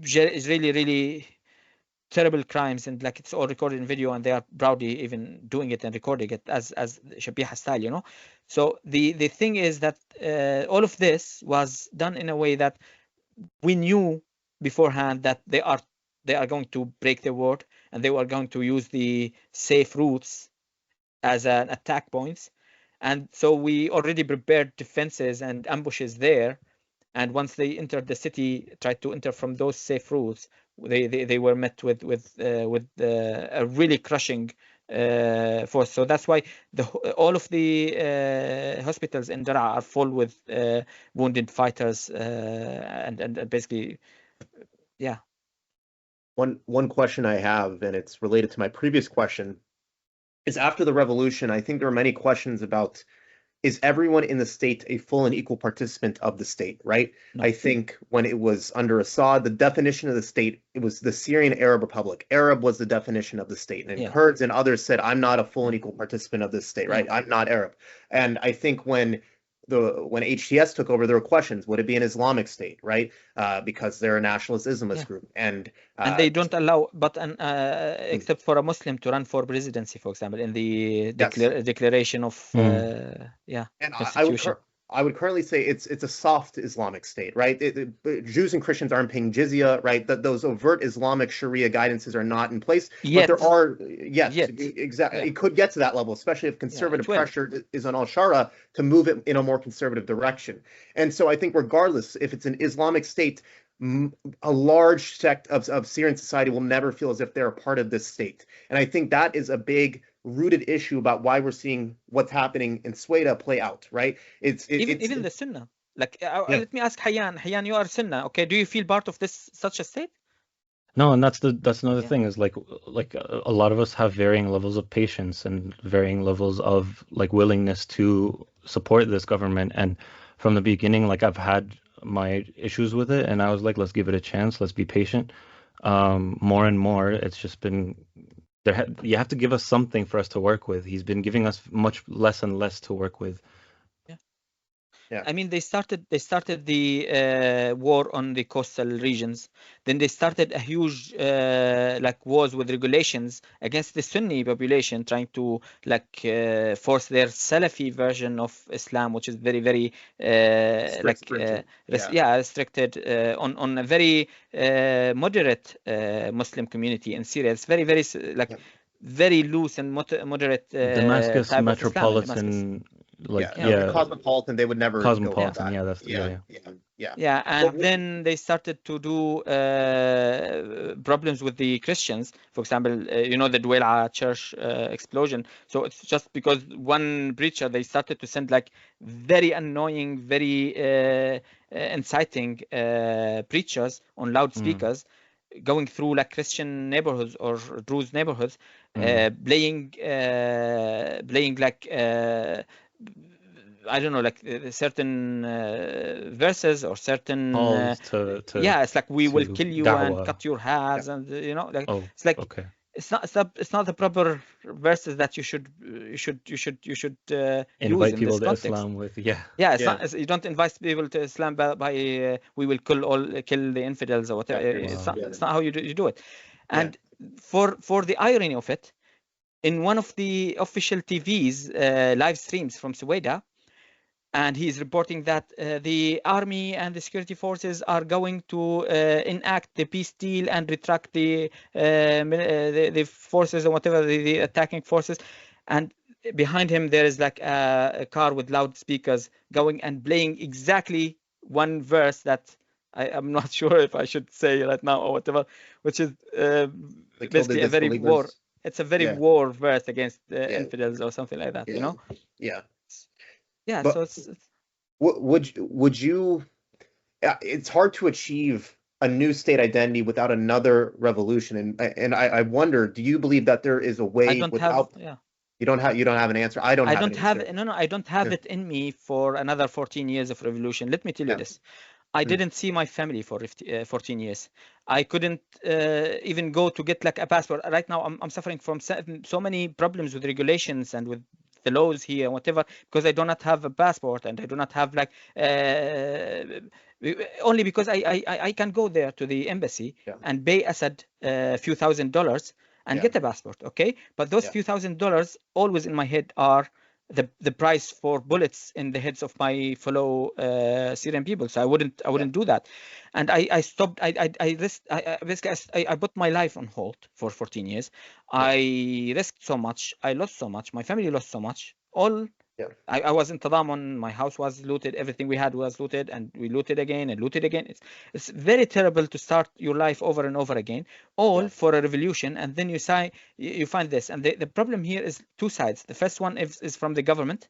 really, really terrible crimes, and like it's all recorded in video, and they are proudly even doing it and recording it as Shabiha style, So the thing is that all of this was done in a way that we knew beforehand that they are going to break their word, and they were going to use the safe routes as an attack points. And so we already prepared defenses and ambushes there. And once they entered the city, tried to enter from those safe routes, they were met with a really crushing force. So that's why all of the hospitals in Daraa are full with wounded fighters and basically, yeah. One question I have, and it's related to my previous question, is after the revolution, I think there are many questions about, is everyone in the state a full and equal participant of the state, right? No. I think when it was under Assad, the definition of the state, it was the Syrian Arab Republic. Arab was the definition of the state. And Kurds and others said, I'm not a full and equal participant of this state, right? I'm not Arab. And I think when HTS took over, there were questions, would it be an Islamic state, right? Because they're a nationalist Islamist group. And they don't allow, but except for a Muslim to run for presidency, for example, in the declaration of, and I would currently say it's a soft Islamic state, right? Jews and Christians aren't paying jizya, right? Those overt Islamic Sharia guidances are not in place. But there are, exactly. It could get to that level, especially if conservative pressure is on Al-Shara to move it in a more conservative direction. And so I think regardless if it's an Islamic state, a large sect of Syrian society will never feel as if they're a part of this state. And I think that is a big rooted issue about why we're seeing what's happening in Suweida play out, right? Even the Sunnah. Like, Yeah. let me ask Hayyan. Hayyan, you are Sunnah. Okay, do you feel part of this such a state? No, and that's another Yeah. thing is like a lot of us have varying levels of patience and varying levels of like willingness to support this government. And from the beginning, like I've had my issues with it, and I was like, let's give it a chance, let's be patient. More and more, it's just been you have to give us something for us to work with. He's been giving us much less and less to work with. Yeah. I mean, they started the war on the coastal regions. Then they started a huge like wars with regulations against the Sunni population, trying to like force their Salafi version of Islam, which is very, very restricted on a very moderate Muslim community in Syria. It's very, very very loose and moderate Damascus type of Islam in Damascus. metropolitan, like Cosmopolitan, they would never cosmopolitan, go that's yeah. And then they started to do problems with the Christians. For example, you know, the Duwala church explosion. So it's just because one preacher, they started to send like very annoying, very inciting preachers on loudspeakers going through like Christian neighborhoods or Druze neighborhoods, playing like I don't know, like certain verses or certain it's like we will kill you and cut your hands, and you know, like it's like it's not the proper verses that you should invite use people in this to Islam with. It's not, you don't invite people to Islam by we will kill the infidels or whatever. It's not how you do it. And for the irony of it, in one of the official TV's live streams from Suweida, and he's reporting that the army and the security forces are going to enact the peace deal and retract the forces or whatever, the attacking forces. And behind him, there is like a car with loudspeakers going and playing exactly one verse that I'm not sure if I should say right now or whatever, which is basically a very war. It's a very war verse against infidels or something like that, you know? Yeah, but so it's would you? It's hard to achieve a new state identity without another revolution, and I wonder, do you believe that there is a way without? You don't have an answer. I don't have it in me for another 14 years of revolution. Let me tell you this. I didn't see my family for 14 years. I couldn't even go to get like a passport. Right now, I'm suffering from so many problems with regulations and with the laws here and whatever, because I do not have a passport and I do not have like only because I can go there to the embassy and pay Assad a few $1,000s and get a passport, okay? But those few $1,000s always in my head are the price for bullets in the heads of my fellow Syrian people. So I wouldn't do that. And I stopped. I put my life on hold for 14 years. I risked so much. I lost so much. My family lost so much. I was in Tadamun. My house was looted. Everything we had was looted, and we looted again and looted again. It's very terrible to start your life over and over again, all for a revolution, and then you find this. And the problem here is two sides. The first one is from the government,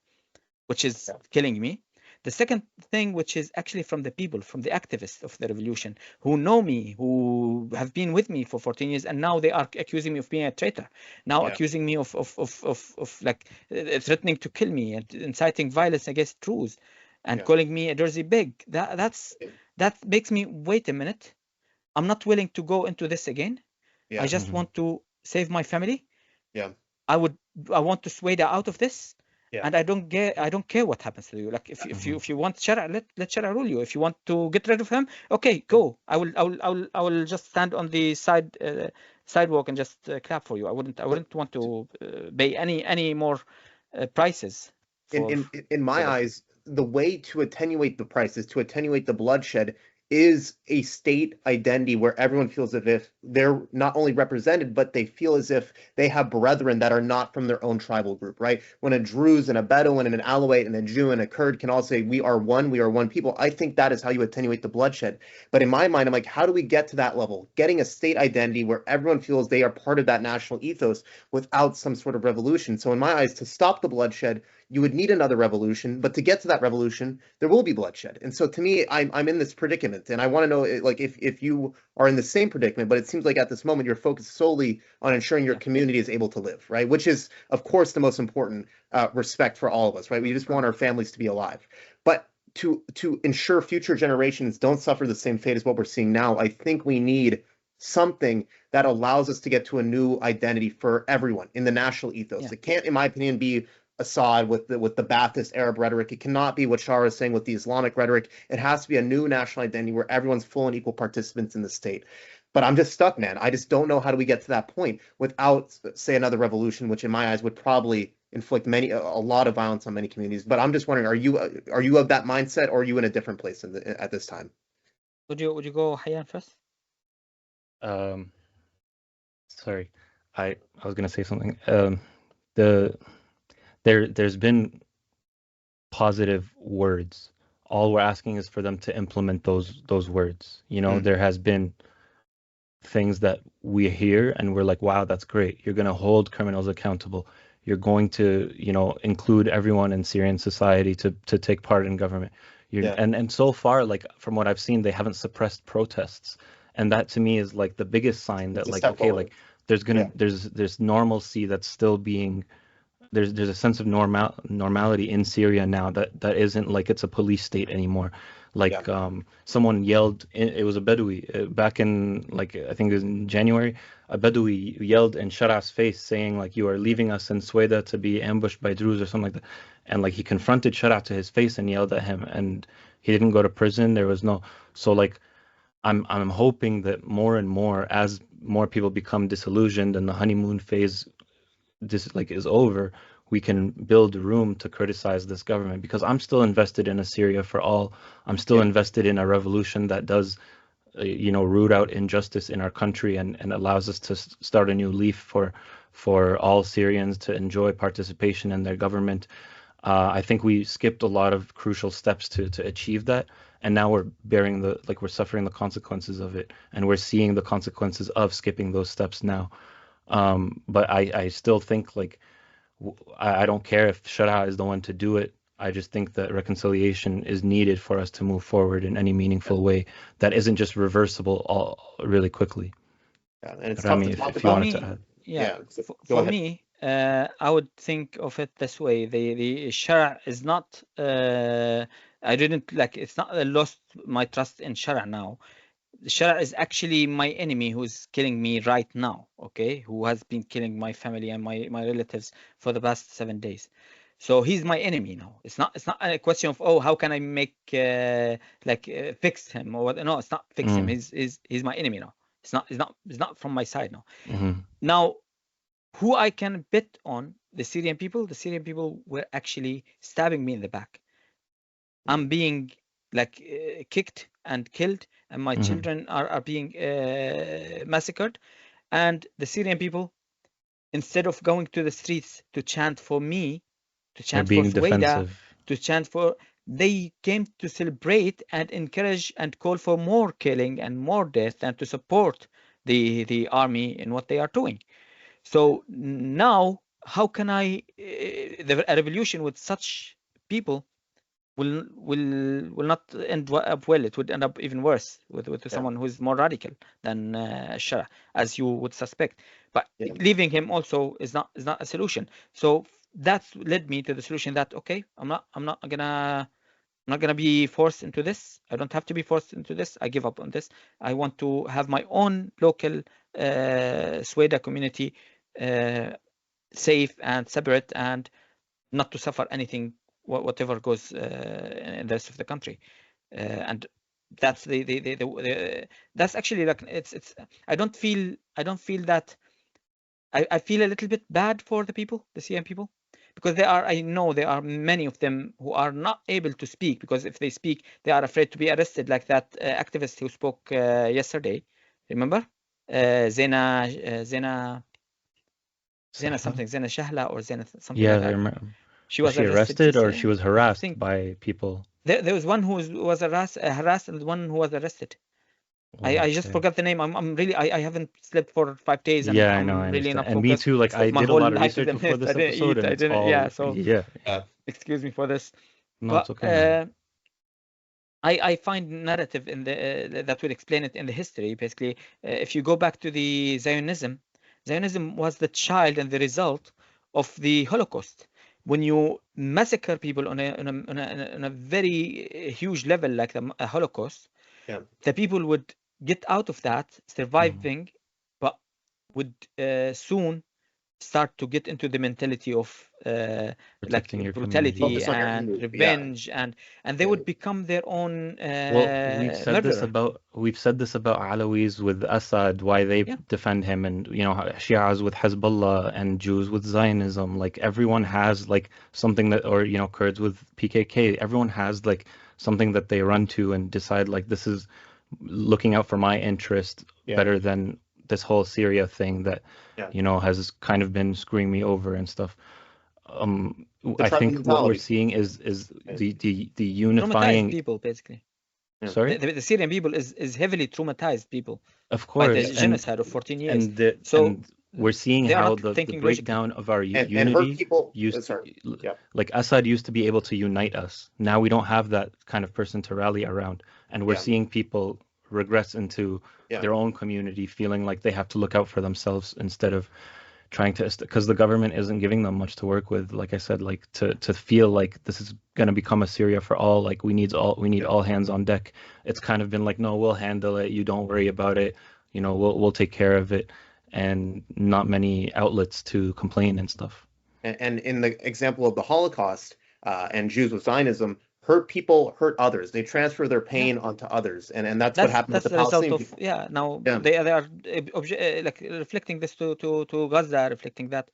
which is killing me. The second thing, which is actually from the people, from the activists of the revolution, who know me, who have been with me for 14 years, and now they are accusing me of being a traitor. Now accusing me of like threatening to kill me and inciting violence against Druze, and calling me a Jersey pig. That makes me wait a minute. I'm not willing to go into this again. I just want to save my family. I want to Suweida out of this. And I don't care what happens to you. Like if you want Shara, let Shara rule you. If you want to get rid of him, okay, go. I will just stand on the sidewalk and just clap for you. I wouldn't want to pay any more prices. In my eyes, the way to attenuate the prices, to attenuate the bloodshed, is a state identity where everyone feels as if they're not only represented, but they feel as if they have brethren that are not from their own tribal group, right? When a Druze and a Bedouin and an Alawite and a Jew and a Kurd can all say, we are one people, I think that is how you attenuate the bloodshed. But in my mind, I'm like, how do we get to that level? Getting a state identity where everyone feels they are part of that national ethos without some sort of revolution. So in my eyes, to stop the bloodshed, you would need another revolution, but to get to that revolution, there will be bloodshed. And so to me, I'm in this predicament, and I want to know, like, if you are in the same predicament, but it seems like at this moment you're focused solely on ensuring your community is able to live, right? Which is, of course, the most important respect for all of us, right? We just want our families to be alive. But to ensure future generations don't suffer the same fate as what we're seeing now, I think we need something that allows us to get to a new identity for everyone in the national ethos. It can't, in my opinion, be Assad with the Ba'athist Arab rhetoric. It cannot be what Shara is saying with the Islamic rhetoric. It has to be a new national identity where everyone's full and equal participants in the state. But I'm just stuck, man. I just don't know how do we get to that point without, say, another revolution, which in my eyes would probably inflict a lot of violence on many communities. But I'm just wondering, are you of that mindset, or are you in a different place at this time? Would you go Hayyan first? Sorry, I was gonna say something. There's been positive words. All we're asking is for them to implement those words. You know, there has been things that we hear and we're like, wow, that's great. You're going to hold criminals accountable. You're going to, you know, include everyone in Syrian society to take part in government. And so far, like from what I've seen, they haven't suppressed protests. And that to me is like the biggest sign that, like, okay, like there's normalcy that's still being, there's a sense of normality in Syria now that isn't like it's a police state anymore. Like someone yelled, it was a Bedoui back in, like, I think it was in January, a Bedoui yelled in Shara's face saying, like, you are leaving us in Suweida to be ambushed by Druze or something like that. And like he confronted Shara to his face and yelled at him, and he didn't go to prison. There was no, so like I'm hoping that more and more, as more people become disillusioned and the honeymoon phase is over, we can build room to criticize this government, because I'm still invested in a Syria for all. I'm still invested in a revolution that does, you know, root out injustice in our country and allows us to start a new leaf for all Syrians to enjoy participation in their government. I think we skipped a lot of crucial steps to achieve that, and now we're bearing we're suffering the consequences of it, and we're seeing the consequences of skipping those steps now. But I still think, like, I don't care if Shara is the one to do it. I just think that reconciliation is needed for us to move forward in any meaningful way that isn't just reversible really quickly. And it's Rami, tough to talk if you about. wanted to add. For me, I would think of it this way: the Shara is not. I didn't like. It's not. I lost my trust in Shara now. The Shara is actually my enemy, who's killing me right now, okay? Who has been killing my family and my relatives for the past 7 days. So he's my enemy now. It's not a question of, oh, how can I make fix him or what? No, it's not fix him. He's my enemy now. It's not from my side now. Now, who I can bet on, the Syrian people were actually stabbing me in the back. I'm being kicked and killed, and my children are being massacred. And the Syrian people, instead of going to the streets to chant for me, to chant for Suweida, to chant for, they came to celebrate and encourage and call for more killing and more death, and to support the army in what they are doing. So now, how can a revolution with such people will not end up well? It would end up even worse with someone who is more radical than Shara, as you would suspect. But leaving him also is not a solution. So that's led me to the solution that, okay, I'm not gonna be forced into this. I don't have to be forced into this. I give up on this. I want to have my own local Suweida community safe and separate, and not to suffer anything, whatever goes in the rest of the country. And that's that's actually, like, it's I don't feel that. I feel a little bit bad for the Syrian people, because I know there are many of them who are not able to speak, because if they speak, they are afraid to be arrested, like that activist who spoke yesterday. Remember? Zena something, Zena Shahla or Zena something Yeah, like I that. remember. She Was was she arrested arrested or yesterday. she was I harassed think by people? there was one who was harassed and one who was arrested. I just Okay. forgot the name. I'm really I haven't slept for 5 days, and Yeah, I know, I I'm really understand. not And me focused. too, like Spent I my did a whole lot of life with research a before mist. I this didn't episode eat. and I it's didn't. Yeah. all, So yeah, yeah. excuse me for this. No, it's But okay, man. I find narrative in the that will explain it in the history. Basically, if you go back to the Zionism was the child and the result of the Holocaust. When you massacre people on a very huge level, like the Holocaust, Yeah. the people would get out of that Mhm. surviving, but would soon start to get into the mentality of like Protecting your community. brutality Focus on your and community. Yeah. revenge, and they Yeah. would become their own Well, murderer. we've said this about Alawis with Assad, why they Yeah, defend him, and Shias with Hezbollah and Jews with Zionism. Like everyone has like something that, or Kurds with PKK. Everyone has like something that they run to and decide like this is looking out for my interest Yeah. better than this whole Syria thing that Yeah. has kind of been screwing me over and stuff. The I tribal think what we're mentality. seeing is Yeah. the traumatized unifying. people basically. Yeah. Sorry? The Syrian people is heavily traumatized people Of by the course, genocide of 14 years. and So we're seeing they are how not the thinking logically. breakdown of our And hurt unity people. used Sorry. Yeah. like Assad used to be able to unite us. Now we don't have that kind of person to rally around, and we're Yeah. seeing people regress into Yeah. their own community, feeling like they have to look out for themselves instead of trying to, because the government isn't giving them much to work with. Like I said, like to feel like this is going to become a Syria for all, like we need all hands on deck. It's kind of been like, no, we'll handle it, you don't worry about it, we'll take care of it, and not many outlets to complain and stuff. And in the example of the Holocaust and Jews with Zionism, hurt people hurt others. They transfer their Yeah. pain onto others, and that's what happened with That's the the result Palestinian of people. now Yeah. they are like reflecting this to Gaza, reflecting that.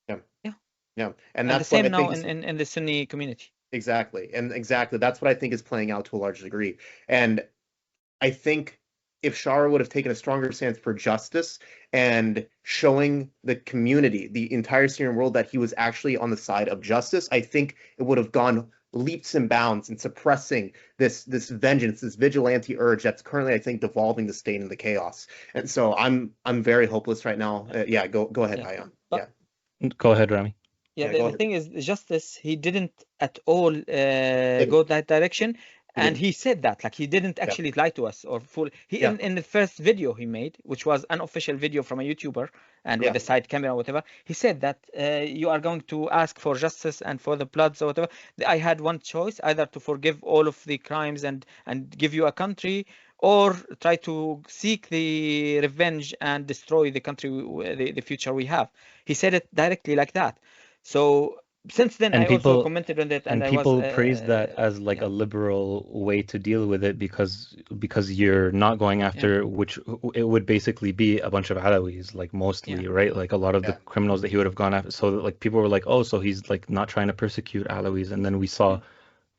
Yeah. Yeah. Yeah. And And the that's what same I now think is in the Sunni community. exactly. And exactly that's what I think is playing out to a large degree. And I think if Shara would have taken a stronger stance for justice and showing the community, the entire Syrian world, that he was actually on the side of justice, I think it would have gone leaps and bounds in suppressing this vengeance, this vigilante urge that's currently, I think, devolving the state into chaos. And so I'm very hopeless right now. Yeah, go ahead, Yeah. Hayam. But Yeah, Go ahead, Rami. yeah, go the ahead. thing is, justice, he didn't at all Didn't. go that direction. He And didn't. he said that, like, he didn't Yeah, actually lie to us or fool. He yeah, in the first video he made, which was an official video from a YouTuber and with yeah, a side camera or whatever, he said that you are going to ask for justice and for the bloods or whatever. I had one choice, either to forgive all of the crimes and give you a country, or try to seek the revenge and destroy the country, the future we have. He said it directly like that. So since then, I And also people commented on it, and and I was, people praise that as like yeah, a liberal way to deal with it because you're not going yeah, after, which it would basically be a bunch of Alawis, like yeah. mostly, right? Like a lot of the yeah, criminals that he would have gone after. So like people were like, oh, so he's like not trying to persecute Alawis, and then we saw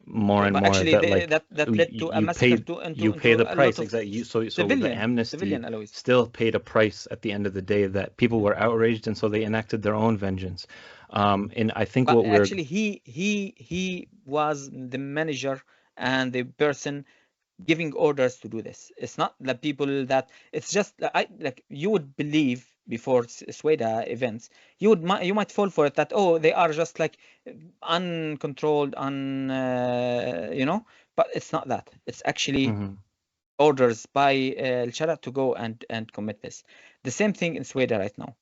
more and But more actually, that like that led to a you massacre paid to you into pay the a lot price of exactly. So the civilian amnesty alloys. still paid a price at the end of the day, that people Yeah. were outraged, and so they enacted their own vengeance. And I think But what we're actually, he was the manager and the person giving orders to do this. It's not the people that it's just like you would believe before Suweida events, you might fall for it that, oh, they are just like uncontrolled, but it's not that. It's actually Mhm, orders by Al-Shara to go and commit this. The same thing in Suweida right now.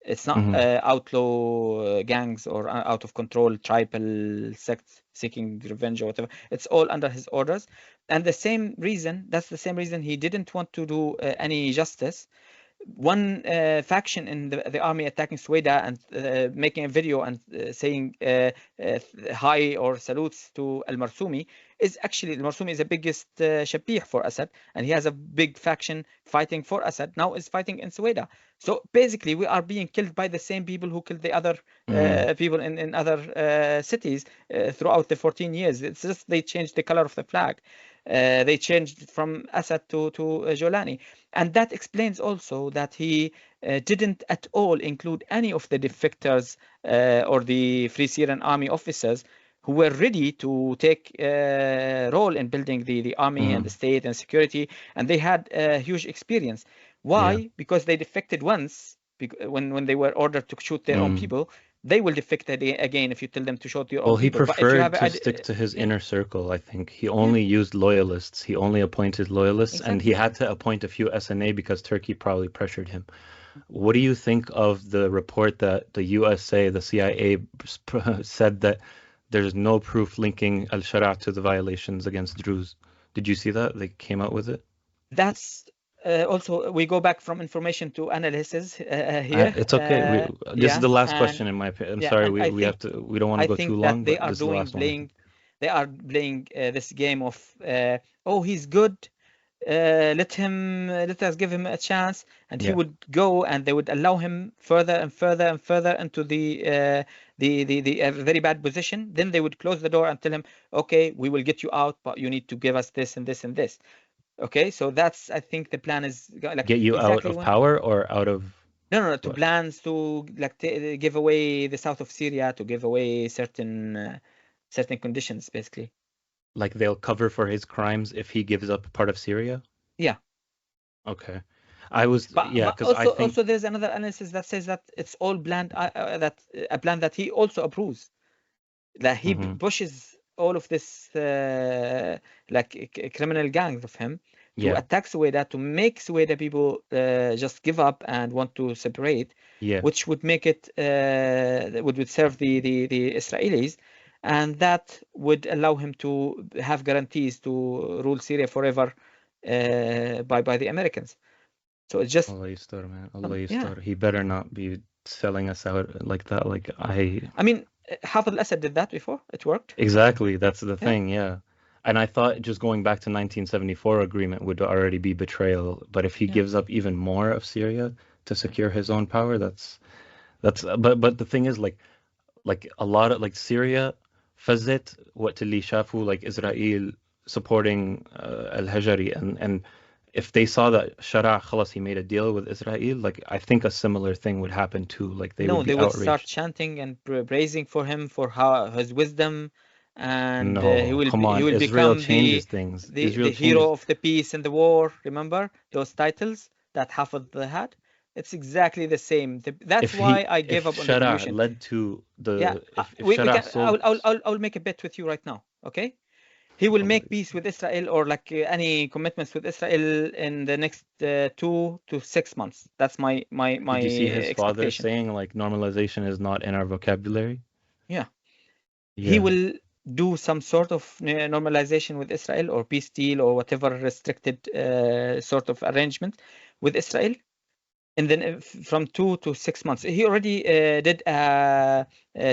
It's not mhm. outlaw gangs or out of control tribal sects seeking revenge or whatever. It's all under his orders. And that's the same reason he didn't want to do any justice. one faction in the army attacking Suweida and making a video and saying hi or salutes to Al-Marsumi is actually, Al-Marsumi is the biggest shabih for Assad, and he has a big faction fighting for Assad, now is fighting in Suweida. So basically we are being killed by the same people who killed the other people in other cities throughout the 14 years. It's just they changed the color of the flag. They changed from Assad to Jolani. And that explains also that he didn't at all include any of the defectors or the Free Syrian Army officers who were ready to take a role in building the army and the state and security. And they had a huge experience. Why? Because they defected once, when they were ordered to shoot their own people. They will defect again if you tell them to shoot your own people. Well, he preferred to stick to his inner circle, I think. He only used loyalists. He only appointed loyalists, and he had to appoint a few SNA because Turkey probably pressured him. What do you think of the report that the USA, the CIA, said that there's no proof linking Al-Shara to the violations against Druze? Did you see that? They came out with it? That's... also, we go back from information to analysis here. It's okay. This is the last question, in my opinion. I'm sorry, we have to. We don't want to go too long. They are They are playing this game of oh, he's good. Let us give him a chance, and he would go, and they would allow him further and further and further into the very bad position. Then they would close the door and tell him, okay, we will get you out, but you need to give us this and this and this. Okay, so that's, I think the plan is like get you out of power or out of no to plans to like give away the south of Syria, to give away certain conditions, basically. Like they'll cover for his crimes if he gives up part of Syria? Yeah. Okay. Because I think also there's another analysis that says that it's all planned, that a plan that he also approves, that he pushes all of this like criminal gangs of him to attack Suweida, to make Suweida people just give up and want to separate, which would make it would serve the Israelis, and that would allow him to have guarantees to rule Syria forever by the Americans. So it's just Allah yastar, man. Allah yastar. He better not be selling us out like that. Like I mean, Hafez al-Assad did that before. It worked. Exactly. That's the thing. Yeah. And I thought just going back to 1974 agreement would already be betrayal. But if he gives up even more of Syria to secure his own power, that's but the thing is like a lot of like Syria فزت وقت اللي شافوا like Israel supporting al-hijri, and if they saw that Shara خلاص he made a deal with Israel, like I think a similar thing would happen too. Like they would be outraged. Start chanting and praising for him for his wisdom, and he will Israel become changes things. The hero of the peace and the war. Remember those titles that Hafez had? It's exactly the same. That's why I gave up on the revolution. Led to the I'll make a bet with you right now. Okay, he will make peace with Israel, or like any commitments with Israel in the next 2 to 6 months. That's my Did you see his father saying like normalization is not in our vocabulary? Yeah. He will do some sort of normalization with Israel, or peace deal, or whatever restricted sort of arrangement with Israel. And then from 2 to 6 months, he already did a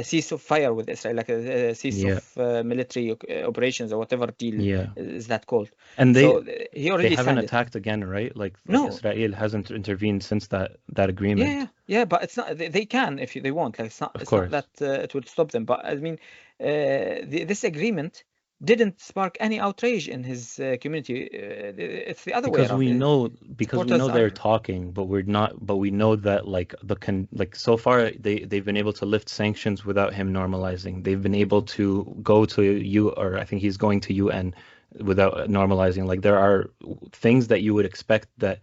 cease of fire with Israel, like a cease of military operations, or whatever deal is that called. And he already they haven't attacked again, right? Like no, Israel hasn't intervened since that agreement. Yeah, but it's not. They can if they want. Like it's not that it would stop them. But I mean, this agreement didn't spark any outrage in his community. It's the other way around. Because we know they're talking, but we're not. But we know that like so far they've been able to lift sanctions without him normalizing. They've been able to go to or I think he's going to UN without normalizing. Like there are things that you would expect that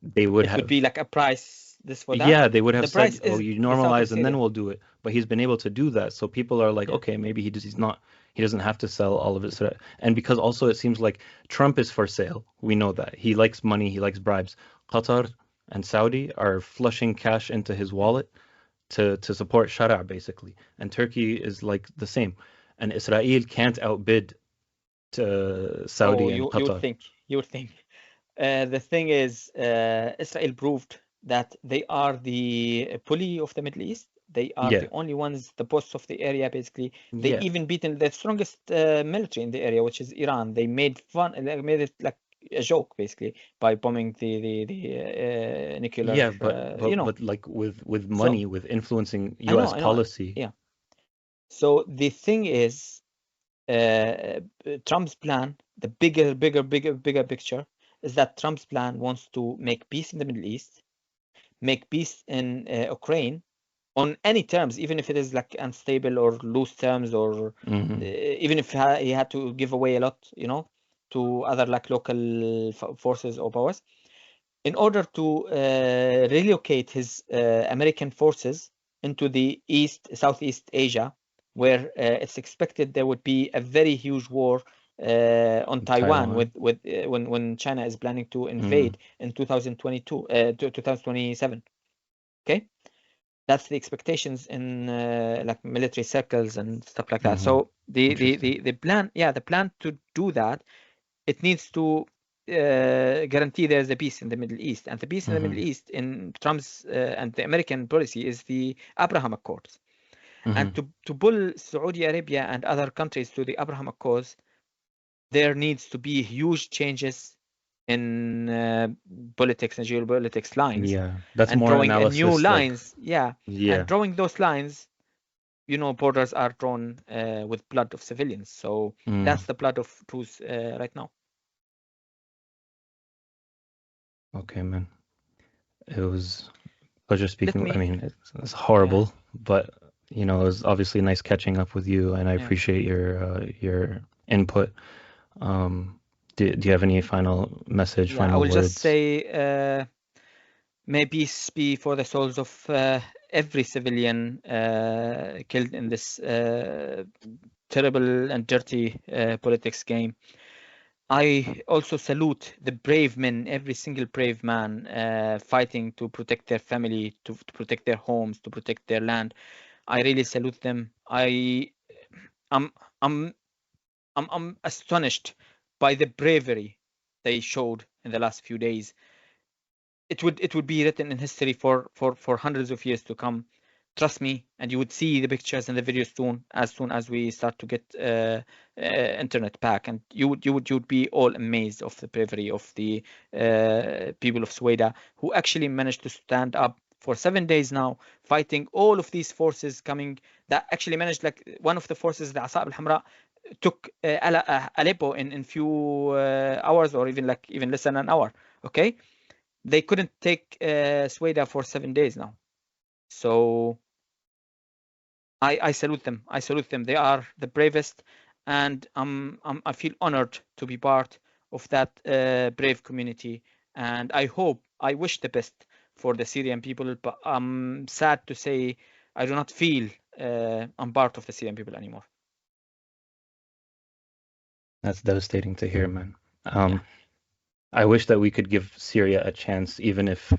they would have. It would be like a price. This for that. Yeah, they would have said, "Oh, you normalize, and then we'll do it." But he's been able to do that, so people are like, "Okay, maybe he doesn't have to sell all of it." And because also it seems like Trump is for sale. We know that he likes money, he likes bribes. Qatar and Saudi are flushing cash into his wallet to support Shara basically, and Turkey is like the same. And Israel can't outbid Saudi and Qatar. You would think. The thing is, Israel proved that they are the pulley of the Middle East. They are Yeah. the only ones, the boss of the area, basically. They Yeah. even beaten the strongest military in the area, which is Iran. They made made it like a joke, basically, by bombing the nuclear, Yeah, you know. but like with So money, with influencing I US know, policy. yeah. So the thing is, Trump's plan, the bigger picture, is that Trump's plan wants to make peace in the Middle East, make peace in Ukraine on any terms, even if it is like unstable or loose terms, or even if he had to give away a lot, you know, to other like local forces or powers, in order to relocate his American forces into the Southeast Asia, where it's expected there would be a very huge war on Taiwan, Taiwan. with when China is planning to invade in 2022 to 2027. Okay, that's the expectations in like military circles and stuff like that. So the plan, yeah, the plan to do that, it needs to guarantee there's a peace in the Middle East, and the peace in the Middle East in Trump's and the American policy is the Abraham Accords. And to pull Saudi Arabia and other countries to the Abraham Accords, there needs to be huge changes in politics and geopolitics lines. Yeah, that's and more drawing a analysis. new Like, lines, yeah, yeah, and drawing those lines, you know, borders are drawn with blood of civilians. So that's the blood of truth right now. Okay, man. It was a pleasure speaking. I me- mean, it's horrible, but you know, it was obviously nice catching up with you, and I appreciate your input. Do you have any final message, Yeah, I final will just words? say, may peace be for the souls of every civilian killed in this terrible and dirty politics game. I also salute the brave men, every single brave man fighting to protect their family, to protect their homes, to protect their land. I really salute them. I'm astonished by the bravery they showed in the last few days. It would be written in history for hundreds of years to come. Trust me, and you would see the pictures and the videos soon as we start to get internet back, and you would be all amazed of the bravery of the people of Suweida, who actually managed to stand up for 7 days now, fighting all of these forces coming, that actually managed, like one of the forces, the Asad al-Hamra, took Aleppo in few hours, or even less than an hour. Okay, they couldn't take Suweida for 7 days now. So I salute them. I salute them. They are the bravest, and I feel honored to be part of that brave community. And I wish the best for the Syrian people, but I'm sad to say I do not feel I'm part of the Syrian people anymore. That's devastating to hear, man. I wish that we could give Syria a chance, even if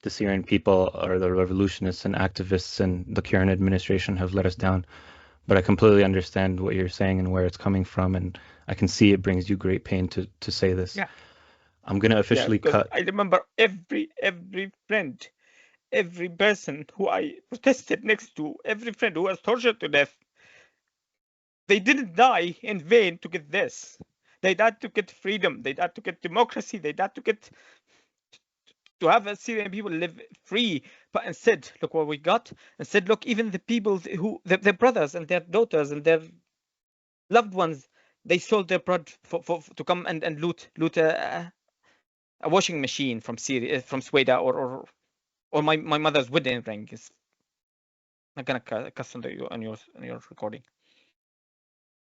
the Syrian people or the revolutionists and activists and the current administration have let us down. But I completely understand what you're saying and where it's coming from, and I can see it brings you great pain to say this. Yeah. I'm gonna officially cut. I remember every friend, every person who I protested next to, every friend who was tortured to death. They didn't die in vain to get this. They died to get freedom. They died to get democracy. They died to get to have Syrian people live free. But instead, look what we got. Instead, look, even the people who their brothers and their daughters and their loved ones, they sold their blood for to come and loot a washing machine from Syria, from Suweida, or my mother's wedding ring. Is not gonna cuss on your recording.